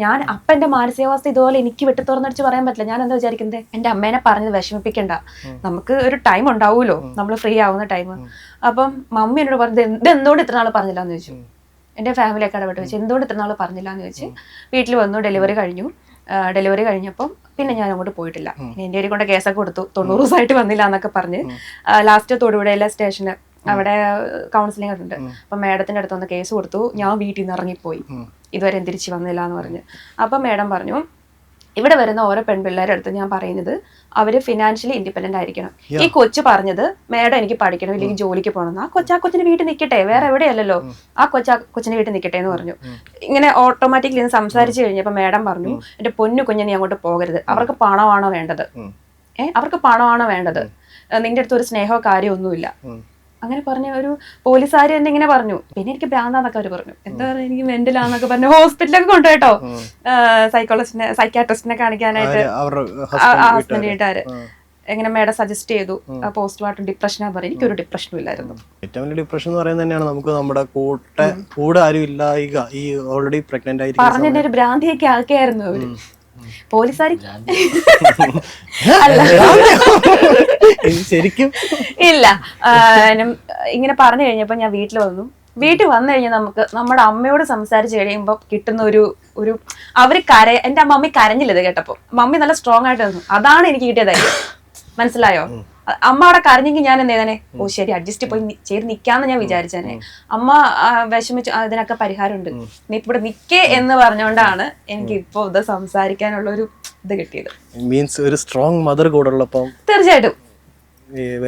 ഞാൻ അപ്പന്റെ മാനസികാവസ്ഥ ഇതുപോലെ എനിക്ക് വെട്ടി തുറന്നടിച്ച് പറയാൻ പറ്റില്ല. ഞാൻ എന്താ വിചാരിക്കുന്നത്, എന്റെ അമ്മേനെ പറഞ്ഞത് വിഷമിപ്പിക്കണ്ട, നമുക്ക് ഒരു ടൈം ഉണ്ടാവൂലോ നമ്മൾ ഫ്രീ ആവുന്ന ടൈം. അപ്പം മമ്മി എന്നോട് പറഞ്ഞത് എന്തുകൊണ്ട് ഇത്ര നാൾ പറഞ്ഞില്ല എന്ന് ചോദിച്ചു. എൻ്റെ ഫാമിലിയൊക്കെ ഇടപെട്ട് വെച്ച് എന്തുകൊണ്ട് ഇത്ര നാൾ പറഞ്ഞില്ല എന്ന് ചോദിച്ച് വീട്ടിൽ വന്നു. ഡെലിവറി കഴിഞ്ഞു. ഡെലിവറി കഴിഞ്ഞപ്പം പിന്നെ ഞാൻ അങ്ങോട്ട് പോയിട്ടില്ല. എൻ്റെ ഒരു കൊണ്ട് കേസൊക്കെ കൊടുത്തു, 90 ദിവസമായിട്ട് വന്നില്ല എന്നൊക്കെ പറഞ്ഞ്. ലാസ്റ്റ് തൊടുപുഴയിലെ സ്റ്റേഷന് അവിടെ കൗൺസിലിംഗ് ഉണ്ട്. അപ്പം മേഡത്തിൻ്റെ അടുത്ത് വന്ന് കേസ് കൊടുത്തു. ഞാൻ വീട്ടിൽ നിന്ന് ഇറങ്ങിപ്പോയി, ഇതുവരെ തിരിച്ച് വന്നില്ല എന്ന് പറഞ്ഞ്. അപ്പം മേഡം പറഞ്ഞു, ഇവിടെ വരുന്ന ഓരോ പെൺപിള്ളേരുടെ അടുത്ത് ഞാൻ പറയുന്നത് അവര് ഫിനാൻഷ്യലി ഇൻഡിപെൻഡന്റ് ആയിരിക്കണം. ഈ കൊച്ചു പറഞ്ഞത് മേഡം എനിക്ക് പഠിക്കണം ഇല്ലെങ്കിൽ ജോലിക്ക് പോകണം. ആ കൊച്ചിന് വീട്ടിൽ നിൽക്കട്ടെ, വേറെ എവിടെയല്ലല്ലോ, ആ കൊച്ചിന് വീട്ടിൽ നിൽക്കട്ടെ എന്ന് പറഞ്ഞു. ഇങ്ങനെ ഓട്ടോമാറ്റിക്കലി സംസാരിച്ചു കഴിഞ്ഞപ്പോൾ മേഡം പറഞ്ഞു, എന്റെ പൊന്നു കുഞ്ഞെ നീ അങ്ങോട്ട് പോകരുത്, അവർക്ക് പണമാണോ വേണ്ടത്, അവർക്ക് പണമാണോ വേണ്ടത്, നിന്റെ അടുത്ത് ഒരു സ്നേഹമോ കാര്യമൊന്നുമില്ല. അങ്ങനെ പറഞ്ഞ ഒരു പോലീസുകാർ തന്നെ ഇങ്ങനെ പറഞ്ഞു. പിന്നെ എനിക്ക് ഭ്രാന്താന്നൊക്കെ അവർ പറഞ്ഞു. എന്താ പറയുക, എനിക്ക് മെന്റലാന്നൊക്കെ പറഞ്ഞു. ഹോസ്പിറ്റലൊക്കെ കൊണ്ടുപോയിട്ടോ, സൈക്കാട്രിസ്റ്റിനെ കാണിക്കാനായിട്ട് ഹസ്ബൻഡ് വീട്ടുകാര്. എങ്ങനെ മേഡം സജസ്റ്റ് ചെയ്തു പോസ്റ്റ്മോർട്ടം ഡിപ്രഷനാ പറയും. എനിക്കൊരു ഡിപ്രഷനും ഇല്ലായിരുന്നു. ഏറ്റവും വലിയ ഡിപ്രഷൻ എന്ന് പറയുന്നത് തന്നെയാണ് നമുക്ക് നമ്മുടെ കൂടെ ആരും ഇല്ലായിക, ഈ ഓൾറെഡി പ്രഗ്നന്റ് ആയിരിക്കും പറഞ്ഞതിന്റെ ഒരു ഭ്രാന്തിയൊക്കെ ആൾക്കായിരുന്നു അവര് പോലീസുകാർ. ശരിക്കും ഇല്ല, ഇങ്ങനെ പറഞ്ഞു കഴിഞ്ഞപ്പോ ഞാൻ വീട്ടിൽ വന്നു. വീട്ടിൽ വന്നു കഴിഞ്ഞാൽ നമുക്ക് നമ്മുടെ അമ്മയോട് സംസാരിച്ച് കഴിയുമ്പോൾ കിട്ടുന്ന ഒരു അവര് എന്റെ മമ്മി കരഞ്ഞില്ല ഇത് കേട്ടപ്പോ. മമ്മി നല്ല സ്ട്രോങ് ആയിട്ട് നിന്നു. അതാണ് എനിക്ക് കിട്ടിയതായി. മനസ്സിലായോ? അമ്മ അവിടെ കരഞ്ഞെങ്കിൽ ഞാൻ എന്ത് ചെയ്തേനെ, ഓ ശരി അഡ്ജസ്റ്റ് പോയി ചെയ്ത് നിക്കാന്ന് ഞാൻ വിചാരിച്ചേനെ. അമ്മ വിഷമിച്ചു, അതിനൊക്കെ പരിഹാരമുണ്ട്, നീ ഇവിടെ നിക്കേ എന്ന് പറഞ്ഞുകൊണ്ടാണ് എനിക്ക് ഇപ്പൊ ഇത് സംസാരിക്കാനുള്ള ഒരു ഇത് കിട്ടിയത്. മീൻസ് ഒരു സ്ട്രോങ് മദർ കൂടെ ഉള്ളപ്പോ തീർച്ചയായിട്ടും.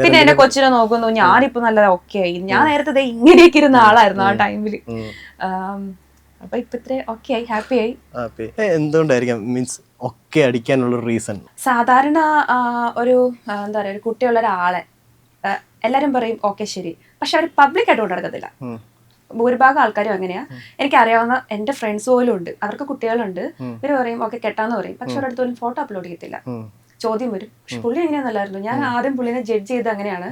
പിന്നെ എന്റെ കൊച്ചിനെ നോക്കുന്നു, ഞാനിപ്പോ നല്ല ഓക്കെ ആയി. ഞാൻ നേരത്തെ ഇങ്ങനെയൊക്കെ ഇരുന്ന ആളായിരുന്നു ആ ടൈമില്. അപ്പൊ ഇപ്പൊ ഇത്ര ഓക്കെ ആയി, ഹാപ്പി ആയി. എന്തുകൊണ്ടായിരിക്കാം മീൻസ് ഒക്കെ അടിക്കാനുള്ള റീസൺ? സാധാരണ ഒരു എന്താ പറയാ, ഒരു കുട്ടിയുള്ള ഒരാളെ എല്ലാരും പറയും ഓക്കെ ശരി, പക്ഷെ അവർ പബ്ലിക് ആയിട്ട് കൊണ്ട് നടക്കത്തില്ല. ഭൂരിഭാഗം ആൾക്കാരും അങ്ങനെയാ. എനിക്കറിയാവുന്ന എന്റെ ഫ്രണ്ട്സ് പോലും ഉണ്ട്, അവർക്ക് കുട്ടികളുണ്ട്. ഇവര് പറയും ഓക്കെ കെട്ടാന്ന് പറയും, പക്ഷെ അവരുടെ അടുത്ത് പോലും ഫോട്ടോ അപ്ലോഡ് ചെയ്യത്തില്ല. ചോദ്യം വരും. പക്ഷെ പുള്ളി എങ്ങനെയാന്നല്ലായിരുന്നു. ഞാൻ ആദ്യം പുള്ളിനെ ജഡ്ജ് ചെയ്ത് അങ്ങനെയാണ്.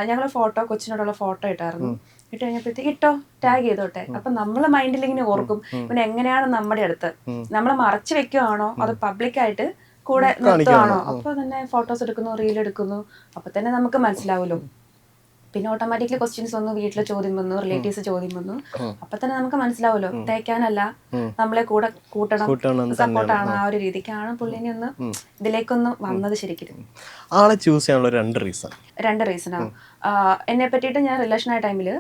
ഞങ്ങൾ ഫോട്ടോ, കൊച്ചിനോടുള്ള ഫോട്ടോ ഇട്ടായിരുന്നു. ഇട്ട് കഴിഞ്ഞപ്പോഴത്തേക്ക് ഇട്ടോ ടാഗ് ചെയ്തോട്ടെ. അപ്പൊ നമ്മളെ മൈൻഡിൽ ഇങ്ങനെ ഓർക്കും, പിന്നെ എങ്ങനെയാണ് നമ്മുടെ അടുത്ത് നമ്മൾ മറച്ചു വെക്കുവാണോ അതോ പബ്ലിക്കായിട്ട് കൂടെ നിർത്തുവാണോ. അപ്പൊ തന്നെ ഫോട്ടോസ് എടുക്കുന്നു, റീൽ എടുക്കുന്നു. അപ്പൊ തന്നെ നമുക്ക് മനസ്സിലാവുമല്ലോ. പിന്നെ ഓട്ടോമാറ്റിക്കലി ക്വസ്റ്റ്യൻസ് വന്നു, വീട്ടിലെ ചോദ്യം വന്നു, റിലേറ്റീവ്സ് ചോദ്യം വന്നു. അപ്പൊ തന്നെ നമുക്ക് മനസ്സിലാവുമല്ലോ, തേക്കാനല്ല നമ്മളെ കൂടെ കൂട്ടണം, സപ്പോർട്ടാണ്. ആ ഒരു രീതിക്കാണ് പുള്ളിനെ ഒന്ന് ഇതിലേക്കൊന്ന് വന്നത്. ശരിക്കും ആളെ ചൂസ് ചെയ്യാനുള്ള രണ്ട് റീസണാണ്. എന്നെ പറ്റിയിട്ട് ഞാൻ റിലേഷൻ ആയ ടൈമില്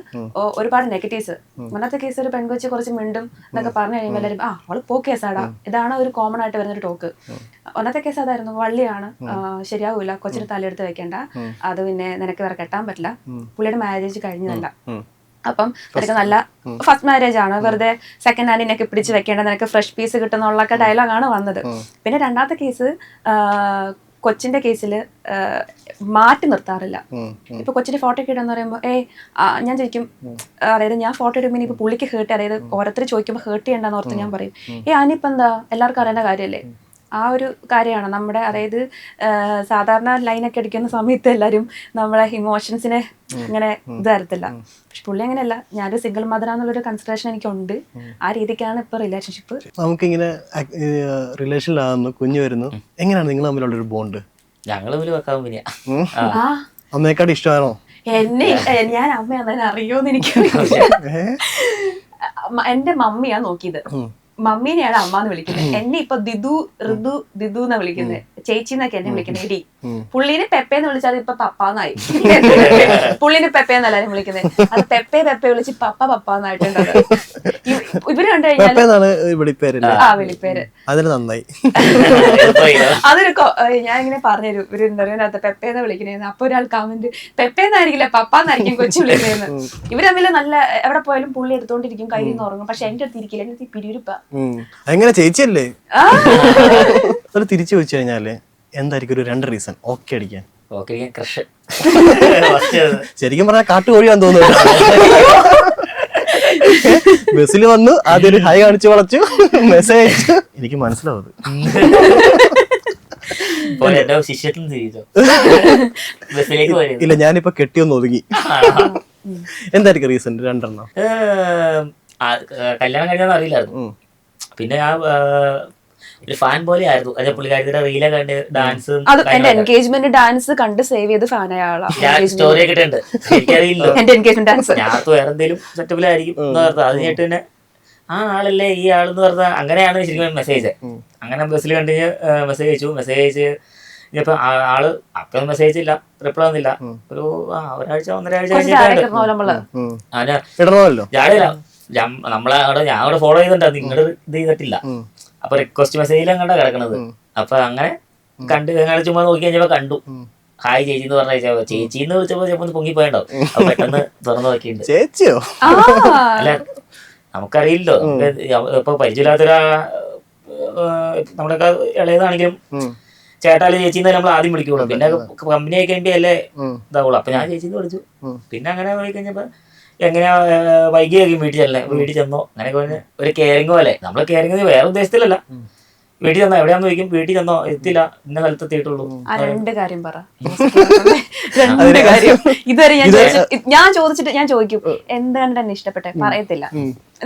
ഒരുപാട് നെഗറ്റീവ്സ്. ഒന്നാമത്തെ കേസ് ഒരു പെൺകൊച്ച് കുറച്ച് മിണ്ടും എന്നൊക്കെ പറഞ്ഞു കഴിയുമ്പോൾ എല്ലാവരും അവള് പോ കേസാടാ, ഇതാണ് ഒരു കോമൺ ആയിട്ട് വരുന്നൊരു ടോക്ക്. ഒന്നാമത്തെ കേസ് അതായിരുന്നു, വള്ളിയാണ്, ശരിയാവൂല, കൊച്ചിന് തലയെടുത്ത് വെക്കേണ്ട, അത് പിന്നെ നിനക്ക് വേറെ കെട്ടാൻ പറ്റില്ല. പുള്ളിയുടെ മാരേജ് കഴിഞ്ഞതല്ല. അപ്പം നിനക്ക് നല്ല ഫസ്റ്റ് മാരേജ് ആണ്, വെറുതെ സെക്കൻഡ് ഹാൻഡിനൊക്കെ പിടിച്ച് വെക്കേണ്ട, നിനക്ക് ഫ്രഷ് പീസ് കിട്ടുന്നുള്ളൊക്കെ ഡയലോഗാണ് വന്നത്. പിന്നെ രണ്ടാമത്തെ കേസ് കൊച്ചിന്റെ കേസിൽ മാറ്റി നിർത്താറില്ല. ഇപ്പൊ കൊച്ചിന്റെ ഫോട്ടോ ഒക്കെ ഇടാന്ന് പറയുമ്പോൾ ഞാൻ ചോദിക്കും, അതായത് ഞാൻ ഫോട്ടോ എടുക്കുമ്പോൾ ഇപ്പൊ പുള്ളിക്ക് ഹേർട്ട്, അതായത് ഓരോരുത്തർ ചോദിക്കുമ്പോൾ ഹേർട്ട് ചെയ്യണ്ടെന്ന് ഓർത്ത് ഞാൻ പറയും, അതിനിപ്പോ എന്താ, എല്ലാവർക്കും അറിയേണ്ട കാര്യമല്ലേ. ആ ഒരു കാര്യമാണ് നമ്മുടെ, അതായത് സാധാരണ ലൈനൊക്കെ അടിക്കുന്ന സമയത്ത് എല്ലാവരും നമ്മളെ ഇമോഷൻസിനെ ഇങ്ങനെ ഇത് തരത്തില്ല. പക്ഷെ പുള്ളി അങ്ങനെയല്ല. ഞാനൊരു സിംഗിൾ മദറാന്നുള്ളൊരു കൺസിഡറേഷൻ എനിക്കുണ്ട്. ആ രീതിക്കാണ് ഇപ്പൊ റിലേഷൻഷിപ്പ്. നമുക്കിങ്ങനെ റിലേഷനിലാകുന്നു, കുഞ്ഞു വരുന്നു, എങ്ങനെയാണ് നിങ്ങൾ തമ്മിലുള്ളൊരു ബോണ്ട്? ഞങ്ങൾ അമ്മയെക്കാട് ഇഷ്ടമാണോ? ഞാൻ അമ്മയാണെന്ന് അറിയോന്ന് എനിക്ക് എന്റെ മമ്മിയാ നോക്കിയത്. മമ്മീനെയാണ് അമ്മ എന്ന് വിളിക്കുന്നത്. എന്നെ ഇപ്പൊ ദിദു എന്നാ വിളിക്കുന്നത്. ചേച്ചി എന്നൊക്കെ എന്നെ വിളിക്കുന്നത്. എടി പുള്ളിനെ പെപ്പേന്ന് വിളിച്ചാൽ ഇപ്പൊ പപ്പാന്നായി. പുള്ളിനെ പെപ്പേന്ന് എല്ലാരും വിളിക്കുന്നത്. അത് പെപ്പെ വിളിച്ച് പപ്പാന്നായിട്ടുണ്ട്. ഇവര് കണ്ടു കഴിഞ്ഞാൽ വിളിപ്പേര്. അതൊരു ഞാൻ ഇങ്ങനെ പറഞ്ഞുതരും ഒരു ഇന്റർവ്യൂവിനകത്ത് പെപ്പേന്ന് വിളിക്കണേന്ന്. അപ്പൊ ഒരാൾ കമന്റ് പെപ്പേന്നായിരിക്കില്ല പപ്പാന്നായിരിക്കും കൊച്ചു വിളിക്കുന്നതെന്ന്. ഇവര് തമ്മിൽ നല്ല എവിടെ പോയാലും പുള്ളി എടുത്തോണ്ടിരിക്കും, കയ്യിൽ നിന്ന് ഉറങ്ങും. പക്ഷെ എന്റെ അടുത്ത് ഇരിക്കില്ല, എന്റെ പിരിവിരിപ്പ. എങ്ങനെ ചേച്ചിയല്ലേ? തിരിച്ചു വെച്ച് കഴിഞ്ഞാല് എന്തായിരിക്കും ഒരു രണ്ട് റീസൺ ഓക്കെ അടിക്കാൻ? ശരിക്കും പറഞ്ഞാൽ കാട്ടുകോഴിയാന്ന് തോന്നുന്നു. ബസ്സിൽ വന്നു, ആദ്യം ഒരു ഹൈ കാണിച്ചു വളച്ചു, മെസ്സേജ് അയച്ചു. എനിക്ക് മനസ്സിലാവും. ഇല്ല, ഞാനിപ്പോ കെട്ടിയൊന്ന് ഒതുങ്ങി. എന്തായിരിക്കും റീസൺ? രണ്ടെണ്ണം. കല്യാണം കഴിഞ്ഞാൽ അറിയില്ലായിരുന്നു. പിന്നെ ഒരു ഫാൻ പോലെ ആയിരുന്നു. അതെ, പുള്ളിക്കാരത്തിന്റെ റീലെ കണ്ട് ഡാൻസും അത് എന്റെ എൻഗേജ്മെന്റ് ഡാൻസ് കണ്ട് സേവ് ചെയ്ത് ഫാനായ ആളാ. ഞാൻ സ്റ്റോറി ഒക്കെ ഇട്ടുണ്ട്. എനിക്കറിയില്ലോ, എന്റെ എൻഗേജ്മെന്റ് ഡാൻസ് ഞാൻ വേറെ എന്തെങ്കിലും സെറ്റപ്പിലായിരിക്കും എന്ന് പറഞ്ഞത്. അത് കഴിഞ്ഞിട്ട് പിന്നെ ആ ആളല്ലേ ഈ ആളെന്ന് പറഞ്ഞാൽ അങ്ങനെയാണ് ശരിക്കും മെസ്സേജ്. അങ്ങനെ ബസ്സിൽ കണ്ടു മെസ്സേജ് അയച്ചു. മെസ്സേജ് അയച്ച് ഇനിയിപ്പോ ആള് അപ്പം മെസ്സേജ് ഇല്ല, റിപ്ലൈ ഒന്നുമില്ല. ഒരു ഒരാഴ്ച 1.5 ആഴ്ച ഇടണമല്ലോ. നമ്മളെ അവിടെ ഞാൻ അവിടെ ഫോളോ ചെയ്തിട്ടുണ്ട്, നിങ്ങളുടെ ഇത് ചെയ്തിട്ടില്ല. അപ്പൊ റിക്വസ്റ്റ് മെസ്സേജിലും കണ്ടാ കിടക്കണത്. അപ്പൊ അങ്ങനെ കണ്ട് ഞങ്ങൾ ചുമ്മാ നോക്കി കഴിഞ്ഞപ്പോ കണ്ടു. ഹായ് ചേച്ചി എന്ന് പറഞ്ഞ ചേച്ചിന്ന് വിളിച്ചപ്പോ ചിലപ്പോ ഒന്ന് പൊങ്ങിപ്പോയണ്ടോ. അപ്പൊ പെട്ടെന്ന് തുറന്നു നോക്കിയിട്ടുണ്ട്. ചേച്ചിയോ? അല്ല, നമുക്കറിയില്ലോ, ഇപ്പൊ പരിചയമില്ലാത്തൊരാ നമ്മളൊക്കെ ഇളയതാണെങ്കിലും ചേട്ടാല് ചേച്ചിന്ന് നമ്മൾ ആദ്യം വിളിക്കുള്ളൂ. പിന്നെ കമ്പനി ആയി കഴിയുമ്പോ ഇതാവുള്ളൂ. അപ്പൊ ഞാൻ ചേച്ചിന്ന് വിളിച്ചു. പിന്നെ അങ്ങനെ പോയി കഴിഞ്ഞപ്പോ എങ്ങനെയാ വൈകിയായിരിക്കും വീട്ടിൽ ചെന്നോ അങ്ങനെയൊക്കെ ഒരു കെയറിങ് പോലെ. നമ്മള് കെയറിങ് വേറെ ഉദ്ദേശത്തിലല്ല. വീട്ടിൽ ചെന്നോ എവിടെയാന്ന് ചോദിക്കും. വീട്ടിൽ ചെന്നോ എത്തില്ല, ഇന്ന സ്ഥലത്ത് എത്തിയിട്ടുള്ളൂ. രണ്ട് കാര്യം പറ. രണ്ട് കാര്യം ഇതുവരെ ഞാൻ ചോദിക്കും എന്താണ് എന്നെ ഇഷ്ടപ്പെട്ടെ, പറയത്തില്ല.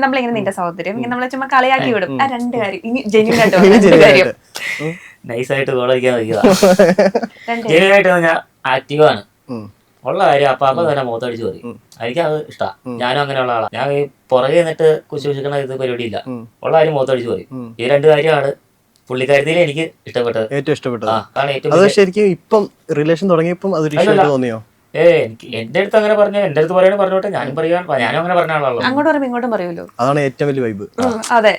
നമ്മളിങ്ങനെ നിന്റെ സഹോദര്യം നമ്മളെ ചുമ്മാ കളിയാക്കി വിടും. ആ രണ്ട് കാര്യം ഇനി ജെന്യൂൻ ആയിട്ട് രണ്ട് കാര്യം നൈസായിട്ട് കോളേക്കാൻ വയ്ക്കുക. ജെന്യൂനായിട്ട് ഞാൻ ആക്റ്റീവാണ്. ഉള്ള കാര്യം അപ്പാപ്പ തന്നെ മുഖത്തടിച്ചു പോയി. എനിക്ക് അത് ഇഷ്ടമാണ്. ഞാനും അങ്ങനെയുള്ള ആളാണ്. ഞാൻ ഈ പുറകെ നിന്നിട്ട് കുശിക്കണ ഇത് പരിപാടിയില്ല. ഉള്ള കാര്യം മുഖത്തടിച്ചു പോയി. ഈ രണ്ട് കാര്യമാണ് പുള്ളിക്കാരത്തിലെ എനിക്ക് ഇഷ്ടപ്പെട്ടത്, ഏറ്റവും ഇഷ്ടപ്പെട്ടത്. അത് ശരിക്കും ഇപ്പം റിലേഷൻ തുടങ്ങിയപ്പം അതൊരു ഇഷ്ടമായിട്ട് തോന്നിയോ? എനിക്ക് എന്റെ അടുത്ത് അങ്ങനെ പറഞ്ഞു, എന്റെ അടുത്ത് പറയാൻ പറഞ്ഞോട്ടെ, ഞാനും അങ്ങനെ പറഞ്ഞ ആളാണല്ലോ. അങ്ങോട്ട് പറയുമ്പോ ഇങ്ങോട്ടും പറയുമല്ലോ. അതാണ് ഏറ്റവും വലിയ വൈബ്. അതെ,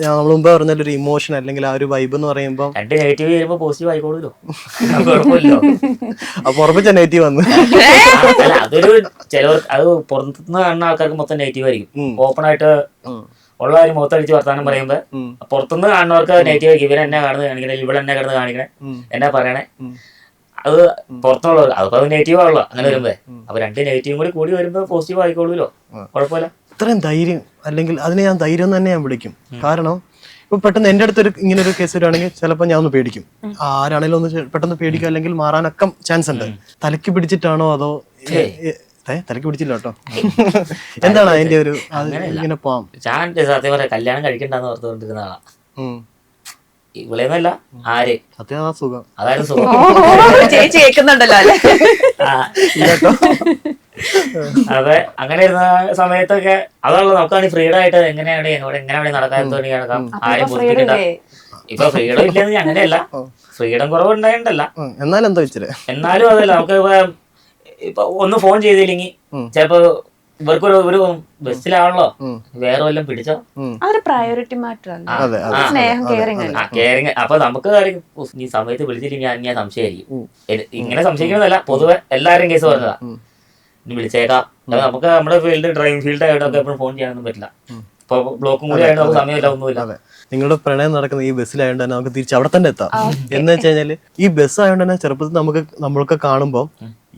നമ്മൾ മുമ്പ് പറഞ്ഞ ഒരു ഇമോഷൻ അല്ലെങ്കിൽ ആ ഒരു വൈബ് എന്ന് പറയുമ്പോൾ രണ്ട് നെഗറ്റീവ് വരുമ്പോ പോസിറ്റീവ് ആയിക്കോളൂല്ലോ. കുഴപ്പമില്ലോ. അപ്പൊ ഉറപ്പിച്ച നെഗറ്റീവ് വന്ന് അല്ല, അതൊരു ചിലവർ അത് പുറത്തുനിന്ന് കാണുന്ന ആൾക്കാർക്ക് മൊത്തം നെഗറ്റീവ് ആയിരിക്കും. ഓപ്പൺ ആയിട്ട് ഉള്ള കാര്യം മുഖത്തടിച്ച് വർത്താനം പറയുമ്പോ പുറത്തുനിന്ന് കാണുന്നവർക്ക് നെഗറ്റീവ് ആയിരിക്കും. ഇവരെന്നെ കാണുന്നത് കാണിക്കണേ, ഇവിടെ എന്നെ കിടന്ന് കാണിക്കണേ, എന്നാ പറയണേ, അത് പുറത്തുള്ളവർ അതിപ്പോ അത് നെഗറ്റീവ് ആണല്ലോ. അങ്ങനെ വരുമ്പോ അപ്പൊ രണ്ട് നെഗറ്റീവും കൂടി വരുമ്പോ പോസിറ്റീവ് ആയിക്കോളൂല്ലോ. കുഴപ്പമില്ല. ഇത്രയും ധൈര്യം, അല്ലെങ്കിൽ അതിനെ ഞാൻ ധൈര്യം എന്ന് തന്നെ ഞാൻ വിളിക്കും. കാരണം ഇപ്പൊ പെട്ടെന്ന് എന്റെ അടുത്തൊരു ഇങ്ങനെ ഒരു കേസ് വരുവാണെങ്കിൽ ചിലപ്പോൾ ഞാൻ ഒന്ന് പേടിക്കും. ആരാണെങ്കിലും ഒന്ന് പെട്ടെന്ന് പേടിക്കും, അല്ലെങ്കിൽ മാറാനൊക്കെ ചാൻസ് ഉണ്ട്. തലക്ക് പിടിച്ചിട്ടാണോ അതോ തലക്ക് പിടിച്ചില്ല കേട്ടോ. എന്താണ് അതിന്റെ ഒരു ഇങ്ങനെ പോവാം? ഞാൻ സത്യം പറയാം, കല്യാണം കഴിക്കണ്ടെന്ന് ഓർത്തുകൊണ്ടിരുന്ന ആളാ. ഇവിടെയൊന്നല്ല ആര് സത്യം സുഖം, അതായത് സുഖം. ചേച്ചി കേൾക്കുന്നുണ്ടല്ലോ അല്ലേ? അതെ, അങ്ങനെ ഇരുന്ന സമയത്തൊക്കെ അതാണല്ലോ നമുക്കാണെങ്കിൽ ഫ്രീഡം ആയിട്ട് എങ്ങനെയാണ് നടക്കാൻ തുടങ്ങി നടക്കാം. ആരും ബുദ്ധിമുട്ടില്ല. ഇപ്പൊ ഫ്രീഡം ഇല്ലെന്ന് അങ്ങനെയല്ല, ഫ്രീഡം കുറവുണ്ടായിട്ടല്ല. എന്നാലും അതല്ല, നമുക്ക് ഇപ്പൊ ഒന്ന് ഫോൺ ചെയ്തില്ലെങ്കിൽ ചിലപ്പോ ഇവർക്കൊരു ഒരു ബസ്സിലാണല്ലോ വേറെ വല്ലതും പിടിച്ചോ. അതൊരു പ്രയോറിറ്റി മാറ്റർ അല്ല, സ്നേഹം, കെയറിങ്. അപ്പൊ നമുക്ക് ഈ സമയത്ത് വിളിച്ചില്ലെങ്കിൽ ഞാൻ സംശയമായിരിക്കും. ഇങ്ങനെ സംശയിക്കുന്നതല്ല, പൊതുവെ എല്ലാവരും കേസ് പറഞ്ഞതാ. ഇനി വിളിച്ചേക്കാം. നമുക്ക് നമ്മുടെ ഡ്രൈവിംഗ് ഫീൽഡ് ആയിട്ടൊക്കെ എപ്പോഴും ഫോൺ ചെയ്യാനൊന്നും പറ്റില്ല. ഇപ്പൊ ബ്ലോക്കും കൂടി ആയിട്ട് നമുക്ക് സമയമില്ല, ഒന്നുമില്ല. നിങ്ങളുടെ പ്രണയം നടക്കുന്ന ഈ ബസ്സിലായതുകൊണ്ട് തന്നെ നമുക്ക് തിരിച്ച് അവിടെ തന്നെ എത്താം. എന്ന് വെച്ച് കഴിഞ്ഞാല് ഈ ബസ് ആയതുകൊണ്ട് തന്നെ ചെറുപ്പത്തിൽ നമ്മൾക്ക് കാണുമ്പോൾ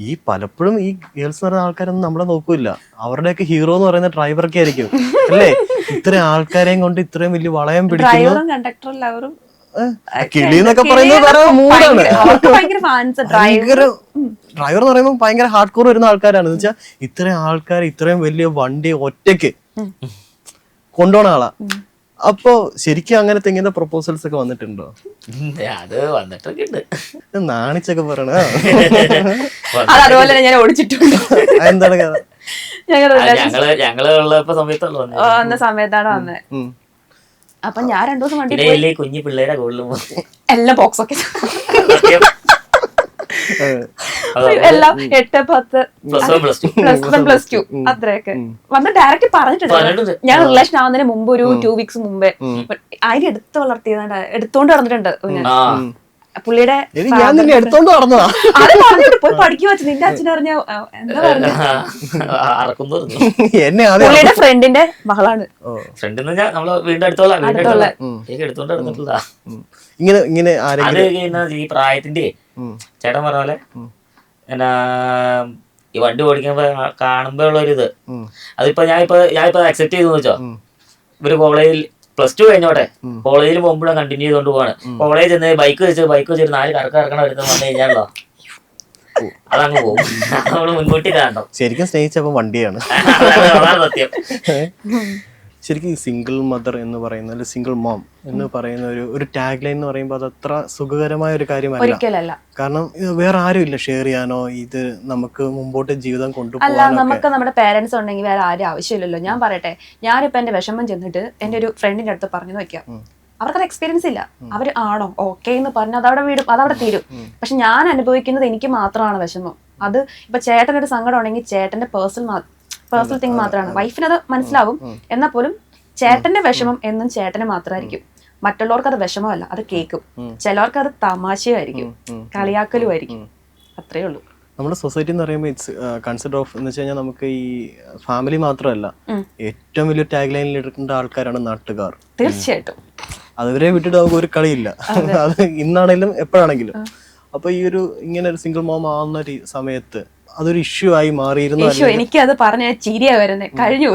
ഈ പലപ്പോഴും ഈ ഗേൾസ് എന്ന് പറയുന്ന ആൾക്കാരൊന്നും നമ്മളെ നോക്കൂല. അവരുടെയൊക്കെ ഹീറോ എന്ന് പറയുന്ന ഡ്രൈവറൊക്കെ ആയിരിക്കും അല്ലേ? ഇത്രയും ആൾക്കാരെയും കൊണ്ട് ഇത്രയും വലിയ വളയം പിടിക്കുന്നു. കിളി എന്നൊക്കെ പറയുന്നത് മൂടാണ്. ഡ്രൈവർ എന്ന് പറയുമ്പോൾ ഭയങ്കര ഹാർഡ് കോർ വരുന്ന ആൾക്കാരാണ്. എന്ന് വെച്ചാൽ ഇത്രയും ആൾക്കാർ ഇത്രയും വലിയ വണ്ടി ഒറ്റയ്ക്ക് കൊണ്ടുപോണ ആളാ. അപ്പൊ ശരിക്കും അങ്ങനത്തെ ഇങ്ങനത്തെ പ്രൊപ്പോസൽസ് ഒക്കെ വന്നിട്ടുണ്ടോ? അത് വന്നിട്ടൊക്കെ ഉണ്ട്. നാണിച്ചൊക്കെ പറയണ അതുപോലെ ഞാൻ ഓടിച്ചിട്ടുണ്ട്. എന്താണ് ഞങ്ങള് ഉള്ളപ്പോ സമയത്താണ് വന്നത്. അപ്പൊ ഞാൻ 2 ദിവസം വണ്ടി കുഞ്ഞു പിള്ളേരെ കൂടുതലും എല്ലാം ബോക്സൊക്കെ എല്ലാം 8, 10, +1, +2 അത്രയൊക്കെ വന്ന് ഡയറക്റ്റ് പറഞ്ഞിട്ടുണ്ട്. ഞാൻ റിലേഷൻ ആവുന്നതിന് മുമ്പ് ഒരു 2 വീക്സ് മുമ്പേ അതിന് എടുത്തോണ്ട് നടന്നിട്ടുണ്ട്. പുള്ളിയുടെ പോയി പഠിക്കുക വെച്ച് നിന്റെ അച്ഛൻ അറിഞ്ഞ എന്താ പറഞ്ഞ പുള്ളിയുടെ ഫ്രണ്ടിന്റെ മകളാണ്. ഫ്രണ്ട് നമ്മള് വീടിന്റെ അടുത്തുള്ള ഈ പ്രായത്തിന്റെ ചേട്ടൻ പറഞ്ഞ പോലെ എന്നാ ഈ വണ്ടി ഓടിക്കുമ്പോ കാണുമ്പോ ഉള്ളൊരിത് അതിപ്പോ ഞാനിപ്പോ അക്സെപ്റ്റ് ചെയ്തു വെച്ചോ. ഇവര് കോളേജിൽ +2 കഴിഞ്ഞോട്ടെ, കോളേജിൽ പോകുമ്പോഴും കണ്ടിന്യൂ ചെയ്തോണ്ട് പോവാണ്. കോളേജ് ചെന്ന് ബൈക്ക് വെച്ച് 4 കറക്കണ വരുന്ന വന്നു കഴിഞ്ഞാലോ അതങ്ങ് പോകും. നമ്മള് മുൻകൂട്ടി കാണണം. ശരിക്കും സ്നേഹിച്ചപ്പോ വണ്ടിയാണ് അതാണ് സത്യം. ശരിക്കും ഈ സിംഗിൾ മദർ എന്ന് പറയുന്ന അല്ലെങ്കിൽ സിംഗിൾ മോം എന്ന് പറയുന്ന ഒരു ടാഗ് ലൈൻ എന്ന് പറയുമ്പോൾ അത് അത്ര സുഖകരമായ ഒരു കാര്യമല്ല. ഒരിക്കലല്ല. കാരണം വേറെ ആരും ഇല്ല ഷെയർ ചെയ്യാനോ ഇത് നമുക്ക് മുമ്പോട്ട് ജീവിതം അല്ല, കൊണ്ടുപോകാനോ. നമുക്ക് നമ്മുടെ പേരൻസ് ഉണ്ടെങ്കിൽ വേറെ ആരും ആവശ്യമില്ലല്ലോ. ഞാൻ പറയട്ടെ, ഞാനിപ്പോ എന്റെ വിഷമം ചെന്നിട്ട് എന്റെ ഒരു ഫ്രണ്ടിന്റെ അടുത്ത് പറഞ്ഞു വെക്കാം, അവർക്കത് എക്സ്പീരിയൻസ് ഇല്ല. അവർ ആണോ ഓക്കെ എന്ന് പറഞ്ഞ് അതവിടെ വീടും, അതവിടെ തീരും. പക്ഷെ ഞാൻ അനുഭവിക്കുന്നത് എനിക്ക് മാത്രമാണ് വിഷമം. അത് ഇപ്പൊ ചേട്ടനൊരു സങ്കടം ഉണ്ടെങ്കിൽ ചേട്ടന്റെ പേഴ്സണൽ തിങ് മാത്രമാണ്. വൈഫിനത് മനസ്സിലാവും, എന്നാൽ പോലും ചേട്ടന്റെ വിഷമം എന്നും ചേട്ടന് മാത്രമായിരിക്കും. മറ്റുള്ളവർക്ക് അത് വിഷമമല്ല, അത് കേൾക്കും. ചിലവർക്ക് അത് തമാശയായിരിക്കും, കളിയാക്കലുമായിരിക്കും. അത്രേ ഉള്ളൂ. നമ്മുടെ സൊസൈറ്റി എന്ന് പറയുമ്പോൾ ഇറ്റ്സ് കൺസിഡർ ഓഫ് എന്ന് വെച്ച് കഴിഞ്ഞാൽ നമുക്ക് ഈ ഫാമിലി മാത്രമല്ല, ഏറ്റവും വലിയ ടാഗ് ലൈനിൽ എടുക്കേണ്ട ആൾക്കാരാണ് നാട്ടുകാർ. തീർച്ചയായിട്ടും അതുവരെ വിട്ടിട്ട് നമുക്ക് ഒരു കളിയില്ല, അത് ഇന്നാണെങ്കിലും എപ്പോഴാണെങ്കിലും. അപ്പൊ ഈ ഒരു ഇങ്ങനെ ഒരു സിംഗിൾ മോം ആവുന്ന സമയത്ത് അതൊരു ഇഷ്യൂ ആയി മാറിയിരുന്നു. എനിക്ക് അത് പറഞ്ഞ ചിരിയാ വരുന്നത്. കഴിഞ്ഞ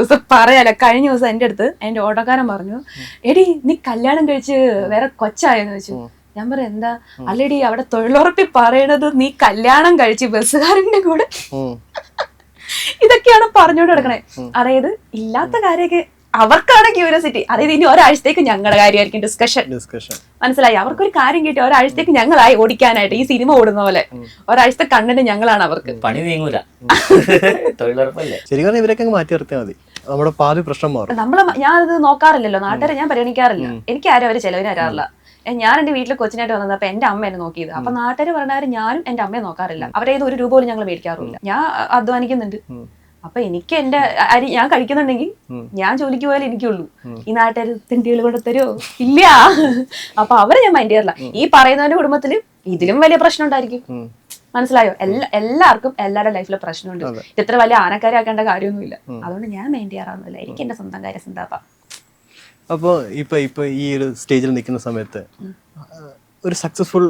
ദിവസം എന്റെ അടുത്ത് എന്റെ ഓട്ടോക്കാരൻ പറഞ്ഞു, എടി നീ കല്യാണം കഴിച്ച് വേറെ കൊച്ചായെന്ന് വെച്ചു. ഞാൻ പറയാം എന്താ? അല്ലടി അവിടെ തൊഴിലുറപ്പി പറയണത് നീ കല്യാണം കഴിച്ച് ബസ്സുകാരന്റെ കൂടെ. ഇതൊക്കെയാണ് പറഞ്ഞോണ്ട് കിടക്കണേ. അതായത് ഇല്ലാത്ത കാര്യമൊക്കെ അവർക്കാണ് ക്യൂരിയോസിറ്റി. അതായത് ഇനി ഒരാഴ്ചത്തേക്ക് ഞങ്ങളുടെ കാര്യമായിരിക്കും ഡിസ്കഷൻ. മനസ്സിലായി? അവർക്കൊരു കാര്യം കിട്ടി ഒരാഴ്ചത്തേക്ക് ഞങ്ങളായി ഓടിക്കാനായിട്ട്, ഈ സിനിമ ഓടുന്ന പോലെ ഒരാഴ്ചത്തെ കണ്ടന്റ് ഞങ്ങളാണ് അവർക്ക്. പണി നീങ്ങൂല. ശരിക്കും ഇവരൊക്കെ മാറ്റി നിർത്തിയാൽ മതി, നമ്മുടെ പാതി പ്രശ്നം മാറും. ഞാനത് നോക്കാറില്ലല്ലോ, നാട്ടുകാരെ ഞാൻ പരിഗണിക്കാറില്ല. എനിക്ക് ആരും അവര് ചെലവിന് തരാറില്ല. ഞാൻ എന്റെ വീട്ടിൽ കൊച്ചിനായിട്ട് വന്നത് അപ്പൊ എന്റെ അമ്മ എന്നെ നോക്കിയത്. അപ്പൊ നാട്ടുകാർ പറഞ്ഞാൽ ഞാനും എന്റെ അമ്മയെ നോക്കാറില്ല. അവരേത് ഒരു രൂപ പോലും ഞങ്ങൾ മേടിക്കാറില്ല. ഞാൻ അധ്വാനിക്കുന്നുണ്ട്. അപ്പൊ എനിക്ക് എന്റെ അരി ഞാൻ കഴിക്കുന്നുണ്ടെങ്കിൽ ഞാൻ ജോലിക്ക് പോയാലേ എനിക്കുള്ളൂ. ഈ നാട്ടുകാർ തിണ്ടികൾ കൊണ്ട് തരുമോ? ഇല്ല. അപ്പൊ അവരെ ഞാൻ മൈൻഡ് ചെയ്യാറില്ല. ഈ പറയുന്നവന്റെ കുടുംബത്തില് ഇതിലും വലിയ പ്രശ്നം ഉണ്ടായിരിക്കും. മനസ്സിലായോ? എല്ലാവർക്കും എല്ലാവരുടെ ലൈഫിലെ പ്രശ്നമുണ്ട്. ഇത്ര വലിയ ആനക്കാരാക്കേണ്ട കാര്യമൊന്നുമില്ല. അതുകൊണ്ട് ഞാൻ മൈൻഡ് ചെയ്യാറൊന്നുമില്ല. എനിക്ക് എന്റെ സ്വന്തം കാര്യം സിന്താപ്പാ. അപ്പോൾ ഇപ്പൊ ഈ ഒരു സ്റ്റേജിൽ നിൽക്കുന്ന സമയത്ത് ഒരു സക്സസ്ഫുൾ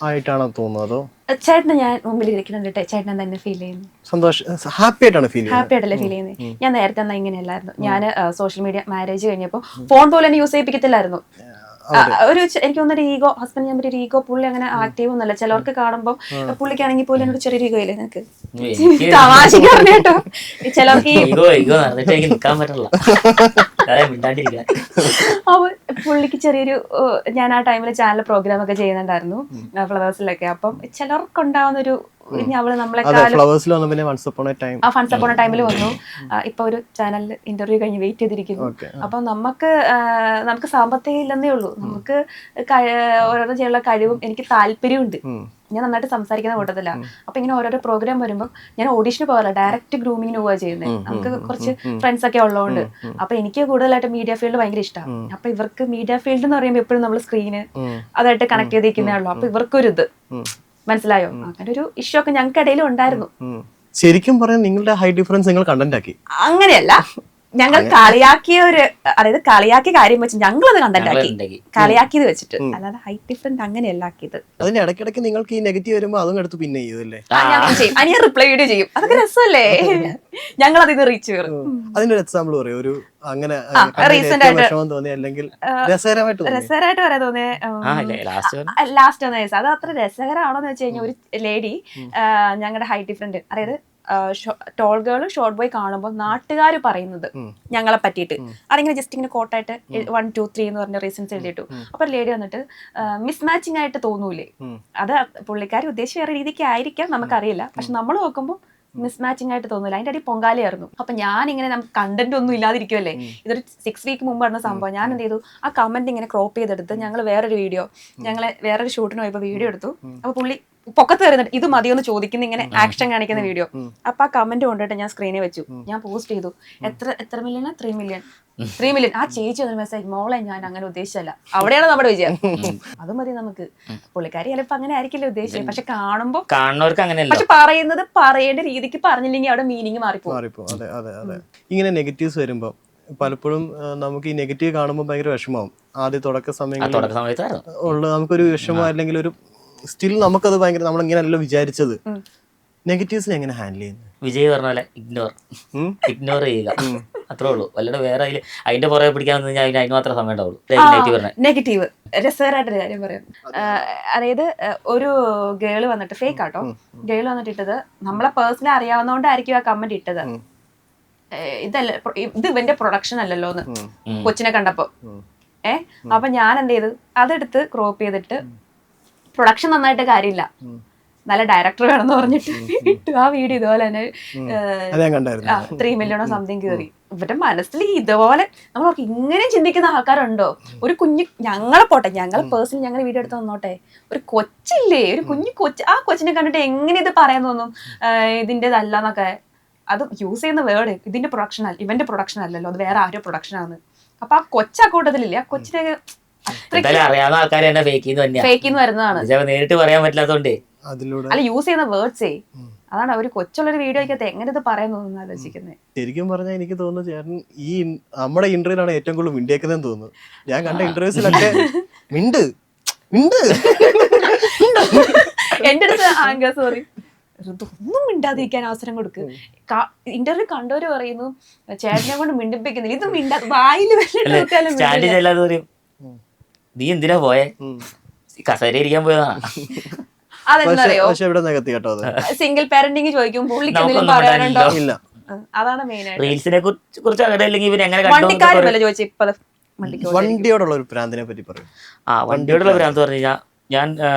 ആയിട്ടാണോ തോന്നുന്നത്, അതോ ചേട്ടന് ഞാൻ മുമ്പിൽ ഇരിക്കുന്നുണ്ട്, ചേട്ടൻ തന്നെ ഫീൽ ചെയ്യുന്നു? സന്തോഷം, ഹാപ്പി ആയിട്ടാണ് ഫീൽ ഹാപ്പി ആയിട്ടല്ലേ ഫീൽ ചെയ്യുന്നത്? ഞാൻ നേരത്തെ എന്നാ ഇങ്ങനെയല്ലായിരുന്നു. ഞാൻ സോഷ്യൽ മീഡിയ മാരേജ് കഴിഞ്ഞപ്പോൾ ഫോൺ പോലെ തന്നെ യൂസ് ചെയ്യിപ്പിക്കത്തില്ലായിരുന്നു. എനിക്ക് തോന്നുന്നൊരു ഈഗോ, ഹസ്ബൻഡ് ഞാൻ ഒരു ഈഗോ, പുള്ളി അങ്ങനെ ആക്റ്റീവ് ഒന്നല്ല. ചിലവർക്ക് കാണുമ്പോൾ പുള്ളിക്കാണെങ്കിൽ പോലും എന്നൊരു ചെറിയൊരു ഈഗോ ഇല്ലേ നിനക്ക്? തമാശക്ക് പറഞ്ഞു കേട്ടോ. ചിലർക്ക് പുള്ളിക്ക് ചെറിയൊരു, ഞാൻ ആ ടൈമിൽ ചാനൽ പ്രോഗ്രാം ഒക്കെ ചെയ്യുന്നുണ്ടായിരുന്നു ഫ്ലവേഴ്സിലൊക്കെ. അപ്പം ചിലർക്കുണ്ടാവുന്ന ഒരു ഫൺസ് അപ്പോൺ എ ടൈമിൽ വന്നു. ഇപ്പൊ ഒരു ചാനലിൽ ഇന്റർവ്യൂ കഴിഞ്ഞ് വെയിറ്റ് ചെയ്തിരിക്കുന്നു. അപ്പൊ നമുക്ക് സാമ്പത്തികം ഇല്ലെന്നേ ഉള്ളൂ, നമുക്ക് ഓരോരോ ചെയ്യാനുള്ള കഴിവും എനിക്ക് താല്പര്യമുണ്ട്. ഞാൻ നന്നായിട്ട് സംസാരിക്കുന്ന കൂട്ടത്തില്ല. അപ്പൊ ഇങ്ങനെ ഓരോരോ പ്രോഗ്രാം വരുമ്പോൾ ഞാൻ ഓഡീഷന് പോകാറില്ല, ഡയറക്റ്റ് ഗ്രൂമിങ്ങിന് പോവുക ചെയ്യുന്നത്. നമുക്ക് കുറച്ച് ഫ്രണ്ട്സ് ഒക്കെ ഉള്ളതുകൊണ്ട്. അപ്പൊ എനിക്ക് കൂടുതലായിട്ട് മീഡിയ ഫീൽഡ് ഭയങ്കര ഇഷ്ടമാണ്. അപ്പൊ ഇവർക്ക് മീഡിയ ഫീൽഡ് എന്ന് പറയുമ്പോൾ എപ്പോഴും നമ്മൾ സ്ക്രീന് അതായിട്ട് കണക്ട് ചെയ്തിരിക്കുന്നേ ഉള്ളൂ. അപ്പൊ ഇവർക്കൊരു ഇത് മനസ്സിലായോ? അങ്ങനെ ഒരു ഇഷ്യൂ ഒക്കെ ഞങ്ങൾക്ക് ഇടയിലും ഉണ്ടായിരുന്നു. ശരിക്കും പറയാൻ നിങ്ങളുടെ ഹൈ ഡിഫറൻസ് നിങ്ങൾ കണ്ടന്റ് ആക്കി? അങ്ങനെയല്ല, ഞങ്ങൾ കളിയാക്കിയ ഒരു, അതായത് കളിയാക്കിയ കാര്യം വെച്ച് ഞങ്ങളത് കണ്ടന്റ് ആക്കി, കളിയാക്കിയത് വെച്ചിട്ട്. അല്ലാതെ ഹൈ ഡിഫറൻറ്റ് അങ്ങനെയല്ല ആക്കിയത്. അതിന്റെ ഇടയ്ക്കിടയ്ക്ക് നിങ്ങൾക്ക് ഈ നെഗറ്റീവ് വരുമ്പോൾ അതും എടുത്ത് പിന്നെ ചെയ്യൂല്ലേ? ഞാൻ റിപ്ലൈ വീഡിയോ ചെയ്യും. അതൊക്കെ രസമല്ലേ? ഞങ്ങൾ അതിന് റീച്ച് കയറും. അതിന്റെ ഒരു എക്സാമ്പിൾ പറയും, ഒരു അങ്ങനെ തോന്നി അല്ലെങ്കിൽ രസകരമായിട്ട് വരാൻ തോന്നിയ ലാസ്റ്റ് വന്ന കേസ്. അത് അത്ര രസകരമാണോന്ന് വെച്ച് കഴിഞ്ഞാൽ, ഒരു ലേഡി ഞങ്ങളുടെ ഹൈ ഡിഫറൻറ്റ്, അതായത് ടോൾ ഗേൾ ഷോർട്ട് ബോയ് കാണുമ്പോൾ നാട്ടുകാർ പറയുന്നത് ഞങ്ങളെ പറ്റിയിട്ട് അതിങ്ങനെ ജസ്റ്റ് ഇങ്ങനെ കോട്ടായിട്ട് 1 2 3 എന്ന് പറഞ്ഞ റീസൺസ് എഴുതിയിട്ടു. അപ്പൊ ലേഡി വന്നിട്ട് മിസ്മാച്ചിങ് ആയിട്ട് തോന്നൂലേ? അത് പുള്ളിക്കാരി ഉദ്ദേശിച്ച വേറെ രീതിക്ക് ആയിരിക്കാം, നമുക്കറിയില്ല. പക്ഷെ നമ്മൾ നോക്കുമ്പോൾ മിസ്മാച്ചിങ് ആയിട്ട് തോന്നില്ല. അതിന്റെ അടി പൊങ്കാലയായിരുന്നു. അപ്പൊ ഞാനിങ്ങനെ നമുക്ക് കണ്ടന്റ് ഒന്നും ഇല്ലാതിരിക്കുമല്ലേ, ഇതൊരു 6 വീക്ക് മുമ്പ് നടന്ന സംഭവം. ഞാൻ എന്ത് ചെയ്തു, ആ കമന്റ് ഇങ്ങനെ ക്രോപ്പ് ചെയ്തെടുത്ത് ഞങ്ങൾ വേറൊരു ഷൂട്ടിന് പോയപ്പോൾ വീഡിയോ എടുത്തു. അപ്പൊ പുള്ളി പൊക്കത്ത് വരുന്നുണ്ട്, ഇത് മതിയൊന്ന് ചോദിക്കുന്ന ഇങ്ങനെ ആക്ഷൻ കാണിക്കുന്ന വീഡിയോ. അപ്പൊ ആ കമന്റ് കൊണ്ടിട്ട് ഞാൻ സ്ക്രീനിൽ വെച്ചു, ഞാൻ പോസ്റ്റ് ചെയ്തു. എത്ര മില്യണ? 3 മില്യൺ. ആ ചേച്ചി ഒരു മെസ്സേജ്, മോളെ ഞാൻ അങ്ങനെ ഉദ്ദേശിച്ചല്ല. അവിടെയാണ് നമ്മുടെ വിജയം. അത് മതി നമുക്ക്. പുള്ളിക്കാരി ചിലപ്പോ അങ്ങനെ ആയിരിക്കില്ല ഉദ്ദേശിച്ചത്, പക്ഷെ കാണുമ്പോൾ കാണുന്നവർക്ക് അങ്ങനെയല്ല. പക്ഷെ പറയുന്നത് പറയേണ്ട രീതിക്ക് പറഞ്ഞില്ലെങ്കിൽ അവിടെ മീനിങ് മാറിപ്പോ. ഇങ്ങനെ നെഗറ്റീവ്സ് വരുമ്പോ പലപ്പോഴും നമുക്ക് ഈ നെഗറ്റീവ് കാണുമ്പോൾ ഭയങ്കര വിഷമമാവും. ആദ്യ തുടക്ക സമയങ്ങളിൽ നമുക്കൊരു വിഷമം, അല്ലെങ്കിൽ ഒരു സ്റ്റിൽ നമുക്കത് ഭയങ്കര, നമ്മളിങ്ങനെയല്ലോ വിചാരിച്ചത്. നെഗറ്റീവ്സിനെ എങ്ങനെ ഹാൻഡിൽ ചെയ്യുന്നത്? വിജയ് പറഞ്ഞ പോലെ ഇഗ്നോർ ചെയ്യുക, അത്രേ ഉള്ളൂ. വല്ലതും വേറെ അതിന്റെ പുറകെ പിടിക്കാന്ന് കഴിഞ്ഞാൽ അതിന് മാത്രം സമയം ഉണ്ടാവുള്ളൂ. നെഗറ്റീവ് രസകരമായിട്ടൊരു കാര്യം പറയാം. അതായത് ഒരു ഗേള് വന്നിട്ട്, ഫേക്ക് ആട്ടോ, ഗേള് വന്നിട്ട് ഇട്ടത് നമ്മളെ പേഴ്സണലി അറിയാവുന്നതുകൊണ്ടായിരിക്കും ആ കമന്റ് ഇട്ടത്. ഇതല്ല ഇത് ഇവന്റെ പ്രൊഡക്ഷൻ അല്ലല്ലോ എന്ന് കൊച്ചിനെ കണ്ടപ്പോ അപ്പൊ ഞാൻ എന്ത് ചെയ്തു അതെടുത്ത് ക്രോപ്പ് ചെയ്തിട്ട് പ്രൊഡക്ഷൻ നന്നായിട്ട് കാര്യമില്ല നല്ല ഡയറക്ടർ വേണമെന്ന് പറഞ്ഞിട്ട് ഇട്ടു ആ വീഡിയോ ഇതുപോലെ തന്നെ 3 million സംതിങ് കയറി. ഇവരുടെ മനസ്സിൽ ഇതുപോലെ നമ്മളൊക്കെ ഇങ്ങനെ ചിന്തിക്കുന്ന ആൾക്കാരുണ്ടോ? ഒരു കുഞ്ഞ് ഞങ്ങളെ പോട്ടെ, ഞങ്ങളെ പേഴ്സണലി ഞങ്ങൾ വീഡിയോ എടുത്ത് തന്നോട്ടെ, ഒരു കൊച്ചില്ലേ, ഒരു കുഞ്ഞു കൊച്ച്, ആ കൊച്ചിനെ കണ്ടിട്ട് എങ്ങനെ ഇത് പറയാൻ തോന്നും ഇതിൻ്റെതല്ല എന്നൊക്കെ. അത് യൂസ് ചെയ്യുന്ന വേർഡ് ഇതിന്റെ പ്രൊഡക്ഷൻ അല്ല, ഇവന്റെ പ്രൊഡക്ഷൻ അല്ലല്ലോ, അത് വേറെ ആരുടെ പ്രൊഡക്ഷൻ ആണ്. അപ്പൊ ആ കൊച്ചക്കൂട്ടത്തിലില്ല, ആ കൊച്ചിനെ അറിയാവുന്ന ആൾക്കാർ തന്നെ ഫേക്കിന്ന് വരുന്നതാണ്, നേരിട്ട് പറയാൻ പറ്റാത്തോണ്ട്. അല്ല യൂസ് ചെയ്യുന്ന വേർഡ്സേ അതാണ്. ഒരു കൊച്ചുള്ളൊരു വീഡിയോക്കകത്ത് എങ്ങനെ ഇത് പറയാൻ തോന്നുന്നു ആലോചിക്കുന്നത്. ശരിക്കും പറഞ്ഞാൽ എനിക്ക് തോന്നുന്നു ചേട്ടൻ ഈ നമ്മുടെ ഇന്റർവ്യൂലാണ് ഏറ്റവും കൂടുതൽ മിണ്ടിയേക്കുന്നതെന്ന് തോന്നുന്നു. ഞാൻ കണ്ട ഇന്റർവ്യൂസിലൊക്കെ മിണ്ട് എന്റെ അടുത്ത് സോറി ഒന്നും മിണ്ടാതിരിക്കാൻ അവസരം കൊടുക്ക്. ഇന്റർവ്യൂ കണ്ടവര് പറയുന്നു ചേട്ടനെ കൊണ്ട് മിണ്ടിപ്പിക്കുന്നില്ല, ഇത് മിണ്ടാ വായില് നീ എന്തിനാ പോയെ, കസേര ഇരിക്കാൻ പോയതാ. അതെന്താറിയോ, സിംഗിൾ പാരന്റിങ് ചോദിക്കുമ്പോൾ പുള്ളിക്ക് എന്തെങ്കിലും പറയാനുണ്ടോ? അതാണ് മെയിൻ ആയിട്ട്. റീൽസിനെ കുറിച്ച് വണ്ടിക്കാരല്ല ചോദിച്ചു. ഇപ്പൊ വണ്ടിയോടുള്ള ഒരു ഭ്രാന്തിനെ പറ്റി പറയും. വണ്ടിയോടുള്ള ഭ്രാന്ത് പറഞ്ഞു കഴിഞ്ഞാൽ ഞാൻ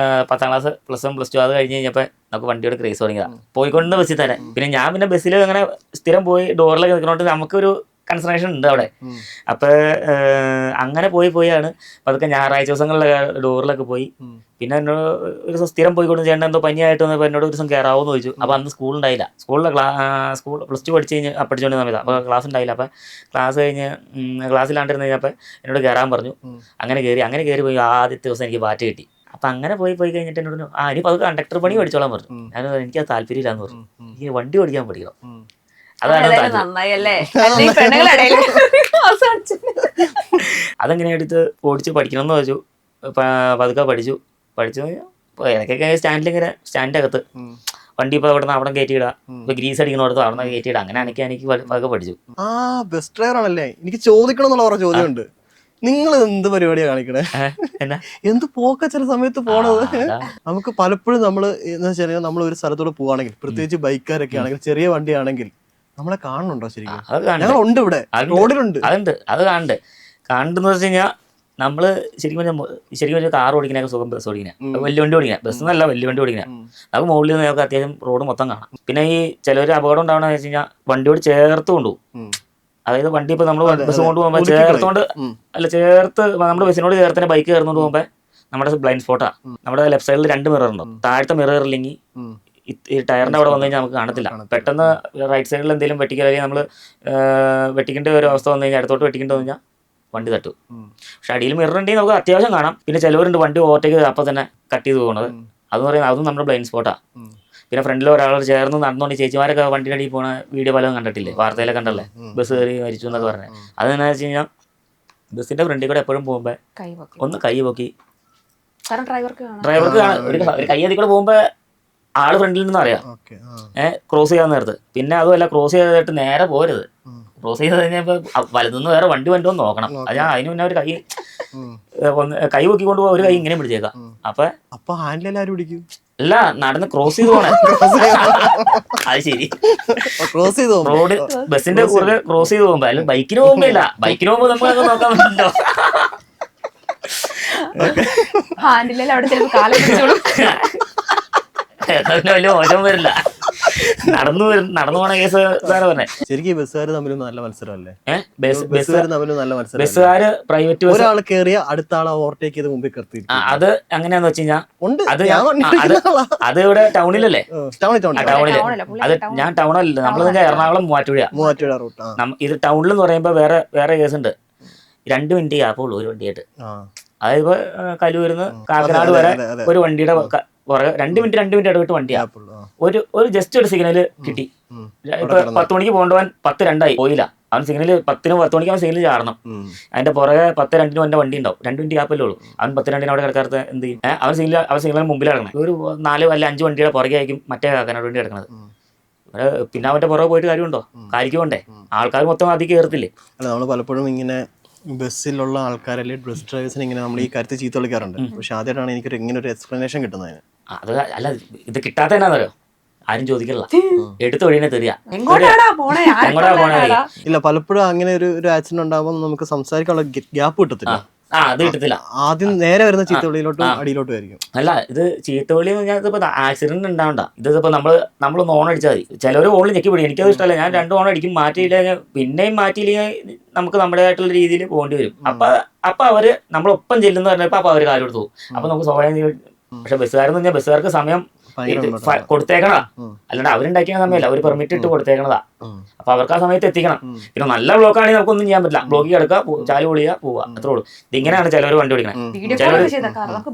10ാം ക്ലാസ് +1 +2 അത് കഴിഞ്ഞ് കഴിഞ്ഞപ്പോൾ നമുക്ക് വണ്ടിയുടെ ക്രേസ് തുടങ്ങിയതാണ്. പോയിക്കൊണ്ട് ബസ്സിൽ തന്നെ. പിന്നെ ഞാൻ പിന്നെ ബസ്സിൽ അങ്ങനെ സ്ഥിരം പോയി ഡോറിലൊക്കെ നിൽക്കുന്നതുകൊണ്ട് നമുക്കൊരു കൺസർവേഷൻ ഉണ്ട് അവിടെ. അപ്പൊ അങ്ങനെ പോയാണ് പതുക്കെ ഞായറാഴ്ച ദിവസങ്ങളിലൊക്കെ ഡോറിലൊക്കെ പോയി. പിന്നെ എന്നോട് ഒരു ദിവസം സ്ഥിരം പോയിക്കൊണ്ട് ചേട്ടൻ എന്തോ പനിയായിട്ട് വന്നപ്പോൾ എന്നോട് ഒരു ദിവസം കയറാവോന്ന് ചോദിച്ചു. അപ്പോൾ അന്ന് സ്കൂൾ ഉണ്ടായില്ല, സ്കൂൾ +2 പഠിച്ചുകൊണ്ട് സമയത്ത്. അപ്പോൾ ക്ലാസ് ഉണ്ടായില്ല. അപ്പോൾ ക്ലാസ് കഴിഞ്ഞ് ക്ലാസ്സിലാണ്ടിരുന്ന് കഴിഞ്ഞപ്പോൾ എന്നോട് കയറാൻ പറഞ്ഞു. അങ്ങനെ കയറി പോയി. ആദ്യത്തെ ദിവസം എനിക്ക് ബാറ്റ് കിട്ടി. അപ്പം അങ്ങനെ പോയി കഴിഞ്ഞിട്ട് എന്നോട് ഇനി പതുക്കെ കണ്ടക്ടർ പണി പഠിച്ചോളാൻ പറഞ്ഞു. ഞാൻ എനിക്കത് താല്പര്യമില്ലാന്ന് പറഞ്ഞു. എനിക്ക് വണ്ടി ഓടിക്കാൻ പഠിക്കണം. അതെങ്ങനെ എടുത്ത് ഓടിച്ച് പഠിക്കണം എന്ന് വെച്ചു. പതുക്കെ പഠിച്ചു എനിക്കൊക്കെ സ്റ്റാൻഡിന്റെ അകത്ത് വണ്ടി ഇപ്പൊ അവിടെ നിന്ന് അവിടെ കയറ്റിയിടാം, ഇപ്പൊ ഗ്രീസ് അടിക്കണോടത്ത് അവിടെ നിന്ന് കയറ്റിയിടാം. അങ്ങനെ എനിക്ക് പതുക്കെ പഠിച്ചു. ബസ് ഡ്രൈവർ ആണല്ലേ. എനിക്ക് ചോദിക്കണം എന്നുള്ള ചോദ്യമുണ്ട്. നിങ്ങൾ എന്ത് പരിപാടിയാണ് കാണിക്കണേ? എന്ത് പോക്ക ചില സമയത്ത് പോണത്. നമുക്ക് പലപ്പോഴും നമ്മൾ എന്താ വെച്ചാൽ നമ്മൾ ഒരു സ്ഥലത്തോട് പോവാണെങ്കിൽ, പ്രത്യേകിച്ച് ബൈക്കാരൊക്കെ ആണെങ്കിൽ, ചെറിയ വണ്ടിയാണെങ്കിൽ നമ്മളെ കാണുന്നുണ്ടോ? ശരിക്കും ഞങ്ങളുണ്ട് ഇവിടെ, റോഡിലുണ്ട്. അത് കാണുന്നു വെച്ച് കഴിഞ്ഞാൽ നമ്മള് ശരിക്കും കാർ ഓടിക്കണൊക്കെ സുഖം ബസ് ഓടിക്കണേ, വലിയ വണ്ടി ഓടിക്കണേ. ബസ് എന്നല്ല, വലിയ വണ്ടി ഓടിക്കണേ. നമുക്ക് മുകളിൽ നിന്ന് നമുക്ക് അത്യാവശ്യം റോഡ് മൊത്തം കാണാം. പിന്നെ ഈ ചിലവര് അപകടം ഉണ്ടാവണമെന്ന് വെച്ച് കഴിഞ്ഞാൽ വണ്ടിയോട് ചേർത്ത് കൊണ്ടുപോകും. അതായത് വണ്ടി ഇപ്പൊ നമ്മൾ ബസ് കൊണ്ടുപോകുമ്പോൾ ചേർത്ത് നമ്മുടെ ബസ്സിനോട് ചേർത്ത് തന്നെ ബൈക്ക് കയറുന്നോണ്ട് പോകുമ്പോൾ നമ്മുടെ ബ്ലൈൻഡ് സ്പോട്ടാ. നമ്മുടെ ലെഫ്റ്റ് സൈഡിൽ 2 മിറർ ഉണ്ടോ, താഴത്തെ മിറർ ഇല്ലെങ്കിൽ ഈ ടയറിന്റെ അവിടെ വന്നു കഴിഞ്ഞാൽ നമുക്ക് കാണത്തില്ല. പെട്ടെന്ന് റൈറ്റ് സൈഡിൽ എന്തെങ്കിലും വെട്ടിക്കുക, അല്ലെങ്കിൽ നമ്മൾ വെട്ടിക്കേണ്ട ഒരു അവസ്ഥ വന്നു കഴിഞ്ഞാൽ അടുത്തോട്ട് വെട്ടിക്കേണ്ടി വന്നു കഴിഞ്ഞാൽ വണ്ടി തട്ടും. പക്ഷെ അടിയിൽ മിറർ ഉണ്ടെങ്കിൽ നമുക്ക് അത്യാവശ്യം കാണാം. പിന്നെ ചിലവരുണ്ട് വണ്ടി ഓവർടേക്ക് അപ്പം തന്നെ കട്ട് ചെയ്ത് പോകുന്നത്. അതെന്ന് പറയുന്നത് അതും നമ്മുടെ ബ്ലൈൻഡ് സ്പോട്ടാ. പിന്നെ ഫ്രണ്ടിൽ ഒരാളോട് ചേർന്ന് നടന്നുകൊണ്ട് ചേച്ചിമാരൊക്കെ വണ്ടിയുടെ അടിയിൽ പോകുന്ന വീഡിയോ പലതും കണ്ടിട്ടില്ലേ, വാർത്തയിലൊക്കെ കണ്ടല്ലേ, ബസ് കയറി മരിച്ചു എന്നൊക്കെ പറഞ്ഞത്. അതെന്നാ വെച്ച് കഴിഞ്ഞാൽ ബസ്സിന്റെ ഫ്രണ്ടിൽ കൂടെ എപ്പോഴും പോകുമ്പോൾ ഒന്ന് കൈ പൊക്കി, ഡ്രൈവർക്ക് ഒരു കൈ അതി കൂടെ പോകുമ്പോൾ ആള് ഫ്രണ്ടിൽ നിന്നും അറിയാം ക്രോസ് ചെയ്യാൻ നേരത്ത്. പിന്നെ അതുമല്ല, ക്രോസ് ചെയ്തിട്ട് നേരെ പോരുത്. ക്രോസ് ചെയ്ത് കഴിഞ്ഞപ്പോൾ വലതുനിന്ന് വേറെ വണ്ടി വണ്ടി നോക്കണം. അത് ഞാൻ അതിന് മുന്നേ ഒരു കൈ പൊക്കിക്കൊണ്ട് പോകും, ഒരു കൈ ഇങ്ങനെ പിടിച്ചേക്കാം. അപ്പൊ ഹാൻഡിൽ ആരും പിടിക്കും? അല്ല, നടന്ന് ക്രോസ് ചെയ്ത് പോണേ. അത് ശരി, ക്രോസ് ചെയ്ത് റോഡ് ബസ്സിന്റെ കൂടെ ക്രോസ് ചെയ്ത് പോകുമ്പോ. അല്ല ബൈക്കിന് പോകുമ്പോ ഇല്ല, ബൈക്കിന് പോകുമ്പോ നമുക്ക് നോക്കാൻ പറ്റില്ലോ. ഹാൻഡിൽ അവിടെ ചിലപ്പോൾ കാലം വലിയ മോശം വരില്ല. നടന്നു പോണ കേസ് സാറ് പറഞ്ഞേ. ശരിക്കും ബസ്സുകാർ തമ്മിലും നല്ല മത്സരമല്ലേ? ബസ്സുകാര് പ്രൈവറ്റ് ഒരാൾ കയറിയ അടുത്ത ആളെ ഓവർടേക്ക് ചെയ്ത് മുമ്പിൽ നിർത്തി. അത് എങ്ങനെയാന്ന് വെച്ച് കഴിഞ്ഞാൽ അത് ഇവിടെ ടൗണിലല്ലേ, ടൗണില്. അത് ഞാൻ ടൗണല്ല, നമ്മള് എറണാകുളം മൂവാറ്റുപുഴ റൂട്ട്. ഇത് ടൗണിലെന്ന് പറയുമ്പോ വേറെ കേസുണ്ട്. 2 മിനിറ്റ് ഗ്യാപ്പുള്ളൂ ഒരു വണ്ടിയായിട്ട്. അതായത് ഇപ്പൊ കലൂരിന്ന് കാക്കനാട് വരെ ഒരു വണ്ടിയുടെ 2 മിനിറ്റ് ഇടവിട്ട് വണ്ടിയാ. ഒരു ജസ്റ്റ് ഒരു സിഗ്നല് കിട്ടി. ഇപ്പൊ 10 മണിക്ക് പോകേണ്ടവൻ 10:02 പോയില്ല. അവൻ സിഗ്നല് 10-10 മണിക്ക് അവൻ സിഗ്നൽ ചാടണം. അതിന്റെ പുറകെ 10:02 അവന്റെ വണ്ടി ഉണ്ടാവും. 2 മിനിറ്റ് ഗ്യാപ്പല്ലേ ഉള്ളൂ. അവൻ 10:02 അവിടെ കിടക്കാത്ത എന്ത് ചെയ്യും? അവൻ സിഗ്നൽ മുമ്പിൽ കിടക്കണം. ഒരു 4 അല്ല 5 വണ്ടിയുടെ പുറകെ ആയിരിക്കും മറ്റേ കാക്കനാട് വണ്ടി കിടക്കുന്നത്. പിന്നെ അവന്റെ പുറകെ പോയിട്ട് കാര്യമുണ്ടോ? കാര്യക്ക് പോണ്ടേ? ആൾക്കാർ മൊത്തം അതിൽ കയറത്തില്ലേ? അല്ല, നമ്മൾ പലപ്പോഴും ഇങ്ങനെ ബസ്സിലുള്ള ആൾക്കാരല്ലേ ബസ് ഡ്രൈവേഴ്സിന് ഇങ്ങനെ നമ്മൾ ഈ കാര്യത്തിൽ ചീത്ത വിളിക്കാറുണ്ട്. പക്ഷെ ആദ്യമായിട്ടാണ് എനിക്കൊരു ഇങ്ങനെ ഒരു എക്സ്പ്ലനേഷൻ കിട്ടുന്നത്. അത് അല്ല, ഇത് കിട്ടാത്ത എന്നാന്നറിയോ? ആരും ചോദിക്കില്ല, എടുത്ത വഴിനെ തെറിയാ. എങ്ങോട്ടാടാ പോണേ, എങ്ങോട്ടാ പോണേ? ഇല്ല, പലപ്പോഴും അങ്ങനെ ഒരു ആക്സിഡന്റ് ഉണ്ടാകുമ്പോൾ നമുക്ക് സംസാരിക്കാനുള്ള ഗ്യാപ്പ് കിട്ടത്തില്ല. അത് കിട്ടത്തില്ല. ആദ്യം നേരെ വരുന്ന ചീത്തവിളിയിലോട്ടും അടിയിലോട്ടും ആയിരിക്കും. അല്ല, ഇത് ചീത്തവിളി എന്ന് പറഞ്ഞാൽ ഇതിപ്പോ ആക്സിഡന്റ് ഉണ്ടാവണ്ട. ഇതിപ്പോ നമ്മളൊന്ന് ഓൺ അടിച്ചാൽ മതി. ചിലവർ ഓണിൽ ഞെക്കി പിടിക്കും. എനിക്കത് ഇഷ്ടമല്ല. ഞാൻ 2 ഓൺ അടിക്കും, മാറ്റിയില്ലെങ്കിൽ പിന്നെയും മാറ്റിയില്ലെങ്കിൽ നമുക്ക് നമ്മുടേതായിട്ടുള്ള രീതിയിൽ പോകേണ്ടി വരും. അപ്പൊ അവര് നമ്മളൊപ്പം ചെല്ലുന്ന പറഞ്ഞപ്പോ അപ്പൊ അവര് കാര്യം എടുത്തു. അപ്പൊ നമുക്ക് സ്വാഭാവികം. പക്ഷെ ബസ്സുകാരെന്ന് പറഞ്ഞാൽ ബസ്സുകാർക്ക് സമയം കൊടുത്തേക്കണതാ, അല്ലാണ്ട് അവരുണ്ടാക്കിയ സമയമല്ല, അവര് പെർമിറ്റ് ഇട്ട് കൊടുത്തേക്കണതാ. അപ്പൊ അവർക്ക് ആ സമയത്ത് എത്തിക്കണം. പിന്നെ നല്ല ബ്ലോക്ക് ആണെങ്കിൽ നമുക്കൊന്നും ചെയ്യാൻ പറ്റില്ല. ബ്ലോക്കിൽ കിടക്കുക, ചാല് പൊളിയുക, പോവുക, അത്രേ ഉള്ളൂ. ഇതിങ്ങനെയാണ് ചിലവർ വണ്ടി ഓടിക്കണേ.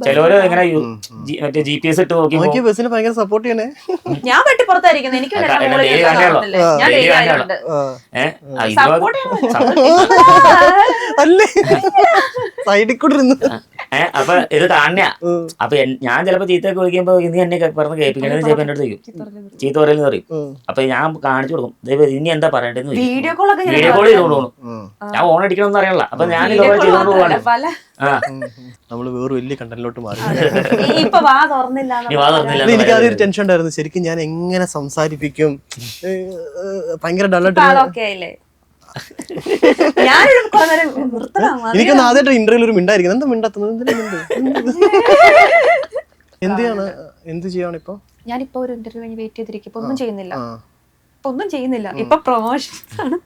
ചിലവര് ഇങ്ങനെ മറ്റേ GPS ഇട്ട് നോക്കി ബസ്സിന് ഭയങ്കര സപ്പോർട്ട് ചെയ്യണേ. ഞാൻ വെട്ടിപ്പുറത്തായിരിക്കുന്നത്, എനിക്ക് അല്ലേ സൈഡിൽ കൂടെ ഇരുന്ന്. അപ്പൊ ഇത് കാണുക. അപ്പൊ ഞാൻ ചിലപ്പോ ചീത്തയൊക്കെ വിളിക്കുമ്പോ ഇനി എന്നെ പറഞ്ഞ് കേൾപ്പിക്കണെന്ന് ചിലപ്പോ എന്റെ അടുത്ത് ചോദിക്കും, ചീത്ത പറയലെന്ന് പറയും. അപ്പൊ ഞാൻ കാണിച്ചു കൊടുക്കും, ഇനി എന്താ പറയണ്ടെന്ന്. വീഡിയോ കോൾ ചെയ്തോണ്ട് പോകണം. ഞാൻ ഓൺ അടിക്കണമെന്ന് അറിയണല്ലോ. അപ്പൊ ഞാൻ ഇതുപോലെ ചെയ്തോണ്ട് പോവാണ്. നമ്മള് വേറെ വലിയ കണ്ടന്റിലോട്ട് മാറി. എനിക്ക് ആദ്യം ഒരു ടെൻഷൻ ഉണ്ടായിരുന്നു, ശരിക്കും ഞാൻ എങ്ങനെ സംസാരിപ്പിക്കും, ഭയങ്കര ഡള്ളായിട്ട്. എനിക്കൊന്ന് ആദ്യമായിട്ട് ഇന്റർവ്യൂല് ഒരു മിണ്ടായിരിക്കും. എന്താ മിണ്ടാത്തുന്നത്? എന്ത് ചെയ്യാണ് ഇപ്പൊ? ഞാനിപ്പോ ഒരു ഇന്റർവ്യൂ കഴിഞ്ഞ് വെയിറ്റ് ചെയ്തിരിക്കും. ഇപ്പൊ ഒന്നും ചെയ്യുന്നില്ല. ഇപ്പൊ പ്രൊമോഷൻ ആണ്.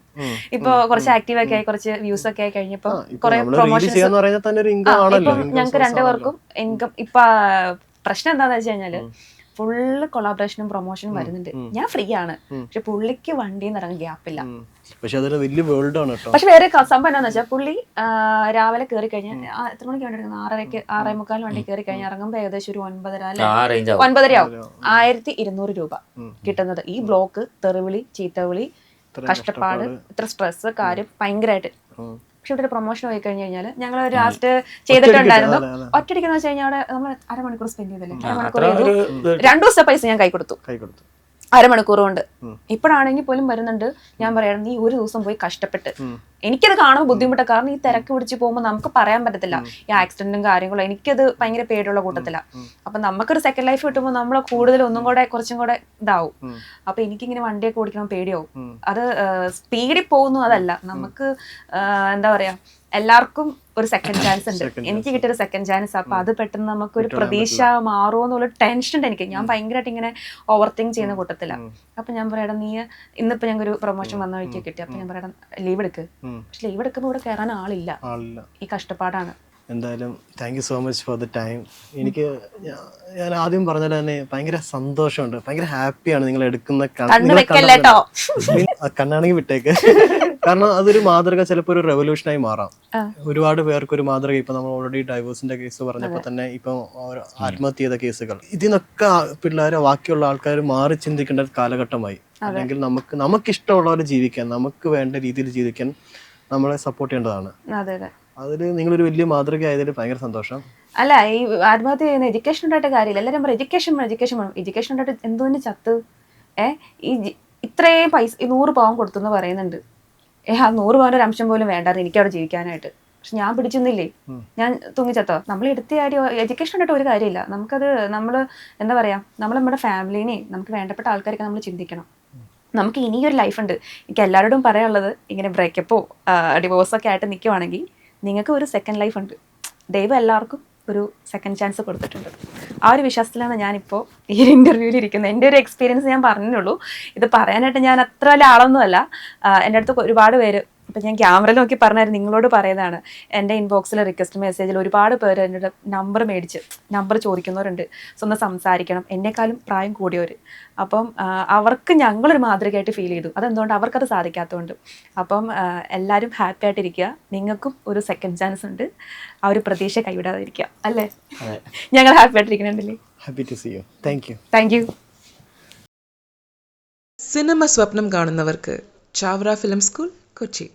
ഇപ്പൊ കുറച്ച് ആക്റ്റീവ് ഒക്കെ ആയി, കുറച്ച് വ്യൂസ് ഒക്കെ ആയി കഴിഞ്ഞപ്പോ കുറെ പ്രൊമോഷൻസ്. ഞങ്ങൾക്ക് 2 പേർക്കും ഇൻകം. ഇപ്പൊ പ്രശ്നം എന്താന്ന് വെച്ച് കഴിഞ്ഞാല് ഫുള്ള് കൊളാബറേഷനും പ്രൊമോഷനും വരുന്നുണ്ട്. ഞാൻ ഫ്രീ ആണ്, പക്ഷെ പുള്ളിക്ക് വണ്ടിയിൽ നിന്ന് ഇറങ്ങാൻ ഗ്യാപ്പില്ല. പക്ഷെ അതൊരു വലിയ വേൾഡ് ആണ് കേട്ടോ. പക്ഷെ വേറെ സംഭവം എന്താന്ന് വെച്ചാൽ പുള്ളി രാവിലെ കയറി കഴിഞ്ഞാൽ എത്ര മണിക്ക് വണ്ടി എടുക്കുന്നത്? 6:30 6:45 വണ്ടി കയറി കഴിഞ്ഞാൽ ഇറങ്ങുമ്പോൾ ഏകദേശം ഒരു 9:30 ആവും. 1200 രൂപ കിട്ടുന്നത്. ഈ ബ്ലോക്ക്, തെറിവിളി, ചീത്തവിളി, കഷ്ടപ്പാട്, ഇത്ര സ്ട്രെസ്, കാര്യം ഭയങ്കരമായിട്ട്. പക്ഷെ ഇവിടെ പ്രൊമോഷൻ പോയി കഴിഞ്ഞു കഴിഞ്ഞാൽ ഞങ്ങൾ ലാസ്റ്റ് ചെയ്തിട്ടുണ്ടായിരുന്നു. ഒറ്റടിക്കെന്ന് വെച്ച് കഴിഞ്ഞാൽ അവിടെ നമ്മൾ അരമണിക്കൂർ സ്പെൻഡ് ചെയ്തില്ലേ, അരമണിക്കൂർ ചെയ്തു. 2 ദിവസത്തെ പൈസ ഞാൻ കൈ കൊടുത്തു, അരമണിക്കൂർ കൊണ്ട്. ഇപ്പോഴാണെങ്കിൽ പോലും വരുന്നുണ്ട്. ഞാൻ പറയണം, നീ ഒരു ദിവസം പോയി കഷ്ടപ്പെട്ട്. എനിക്കത് കാണുമ്പോൾ ബുദ്ധിമുട്ടാണ്. കാരണം ഈ തിരക്ക് പിടിച്ച് പോകുമ്പോൾ നമുക്ക് പറയാൻ പറ്റത്തില്ല ഈ ആക്സിഡന്റും കാര്യങ്ങളും. എനിക്കത് ഭയങ്കര പേടിയുള്ള കൂട്ടത്തില്ല. അപ്പൊ നമുക്കൊരു സെക്കൻഡ് ലൈഫ് കിട്ടുമ്പോൾ നമ്മൾ കൂടുതൽ കുറച്ചും കൂടെ ഇതാവും. അപ്പൊ എനിക്കിങ്ങനെ വണ്ടിയൊക്കെ ഓടിക്കണം പേടിയാവും. അത് സ്പീഡിൽ പോകുന്നു അതല്ല, നമുക്ക് എന്താ പറയാ, എല്ലാവർക്കും ഒരു സെക്കൻഡ് ചാൻസ് ഉണ്ട്. എനിക്ക് കിട്ടിയൊരു സെക്കൻഡ് ചാൻസ്. അപ്പൊ അത് പെട്ടെന്ന് നമുക്കൊരു പ്രതീക്ഷ മാറുമോ എന്നുള്ള ടെൻഷൻ ഉണ്ട് എനിക്ക്. ഞാൻ ഭയങ്കരമായിട്ട് ഇങ്ങനെ ഓവർ തിങ്ക് ചെയ്യുന്ന കൂട്ടത്തില്ല. അപ്പൊ ഞാൻ പറയണം, നീ ഇന്നിപ്പോ ഞങ്ങൾക്ക് ഒരു പ്രൊമോഷൻ വന്ന വഴിക്ക് കിട്ടി. അപ്പൊ ഞാൻ പറയണം, ലീവ് എടുക്ക്. പക്ഷെ ലീവ് എടുക്കുമ്പോൾ ഇവിടെ കയറാൻ ആളില്ല. ഈ കഷ്ടപ്പാടാണ്. എന്തായാലും thank you so much for the time. എനിക്ക് ഞാൻ ആദ്യം പറഞ്ഞത് തന്നെ ഭയങ്കര സന്തോഷമുണ്ട്, ഭയങ്കര ഹാപ്പിയാണ് നിങ്ങൾ എടുക്കുന്ന. കണ്ണാണെങ്കിൽ വിട്ടേക്ക്. കാരണം അതൊരു മാതൃക, ചിലപ്പോൾ ഒരു റെവല്യൂഷനായി മാറാം. ഒരുപാട് പേർക്ക് ഒരു മാതൃക. ഇപ്പൊ നമ്മൾ ഓൾറെഡി ഡൈവേഴ്സിന്റെ കേസ് പറഞ്ഞപ്പോൾ തന്നെ ഇപ്പം ആത്മഹത്യ ചെയ്ത കേസുകൾ, ഇതിനൊക്കെ പിള്ളേരെ ബാക്കിയുള്ള ആൾക്കാർ മാറി ചിന്തിക്കേണ്ട കാലഘട്ടമായി. അല്ലെങ്കിൽ നമുക്കിഷ്ടമുള്ളവരെ ജീവിക്കാൻ, നമുക്ക് വേണ്ട രീതിയിൽ ജീവിക്കാൻ നമ്മളെ സപ്പോർട്ട് ചെയ്യേണ്ടതാണ്. അതിൽ നിങ്ങളൊരു വലിയ മാതൃക ആയതിൽ ഭയങ്കര സന്തോഷം. അല്ല, ഈ ആത്മഹത്യ ചെയ്യുന്ന എഡ്യൂക്കേഷൻ ഉണ്ടായിട്ട് കാര്യമില്ല. എല്ലാവരും പറയും എഡ്യൂക്കേഷൻ ഉണ്ടായിട്ട് എന്തോന്ന് ചത്ത്. ഈ ഇത്രയും പൈസ 100 പവൻ കൊടുത്തെന്ന് പറയുന്നുണ്ട്. ആ 100 പവൻ്റെ ഒരു അംശം പോലും വേണ്ടായിരുന്നു എനിക്ക് അവിടെ ജീവിക്കാനായിട്ട്. പക്ഷെ ഞാൻ പിടിച്ചൊന്നില്ലേ, ഞാൻ തൂങ്ങിച്ചത്തോ. നമ്മൾ എടുത്തിയാടി എഡ്യൂക്കേഷൻ ഉണ്ടായിട്ട് ഒരു കാര്യമില്ല. നമുക്കത് നമ്മൾ എന്താ പറയാ, നമ്മൾ നമ്മുടെ ഫാമിലിനെ, നമുക്ക് വേണ്ടപ്പെട്ട ആൾക്കാരൊക്കെ നമ്മൾ ചിന്തിക്കണം. നമുക്ക് ഇനിയൊരു ലൈഫുണ്ട്. എനിക്ക് എല്ലാവരോടും പറയാനുള്ളത്, ഇങ്ങനെ ബ്രേക്കപ്പോ ഡിവോഴ്സൊക്കെ ആയിട്ട് നിൽക്കുവാണെങ്കിൽ നിങ്ങൾക്ക് ഒരു സെക്കൻഡ് ലൈഫ് ഉണ്ട്. ദൈവം എല്ലാവർക്കും ഒരു സെക്കൻഡ് ചാൻസ് കൊടുത്തിട്ടുണ്ട്. ആ ഒരു വിശ്വാസത്തിലാണ് ഞാനിപ്പോൾ ഈ ഒരു ഇൻ്റർവ്യൂവിൽ ഇരിക്കുന്നത്. എൻ്റെ ഒരു എക്സ്പീരിയൻസ് ഞാൻ പറഞ്ഞുള്ളൂ. ഇത് പറയാനായിട്ട് ഞാൻ അത്ര വലിയ ആളൊന്നുമല്ല. എൻ്റെ അടുത്ത് ഒരുപാട് പേര്, ഇപ്പം ഞാൻ ക്യാമറയിൽ നോക്കി പറഞ്ഞായിരുന്നു, നിങ്ങളോട് പറയുന്നതാണ്. എൻ്റെ ഇൻബോക്സിൽ റിക്വസ്റ്റ് മെസ്സേജിൽ ഒരുപാട് പേര് എൻ്റെ നമ്പർ ചോദിക്കുന്നവരുണ്ട്. സ്വന്തം സംസാരിക്കണം, എന്നെക്കാളും പ്രായം കൂടിയവർ. അപ്പം അവർക്ക് ഞങ്ങളൊരു മാതൃകയായിട്ട് ഫീൽ ചെയ്തു. അതെന്തുകൊണ്ട്? അവർക്കത് സാധിക്കാത്തതുകൊണ്ട്. അപ്പം എല്ലാവരും ഹാപ്പി ആയിട്ടിരിക്കുക. നിങ്ങൾക്കും ഒരു സെക്കൻഡ് ചാൻസ് ഉണ്ട്. ആ ഒരു പ്രതീക്ഷ കൈവിടാതിരിക്കുക, അല്ലേ? ഞങ്ങൾ ഹാപ്പി ആയിട്ടിരിക്കുന്നുണ്ടല്ലേ? Happy to see you. Thank you. Thank you. Cinema സ്വപ്നം കാണുന്നവർക്ക് ചാവറ ഫിലിം സ്കൂൾ, കൊച്ചി.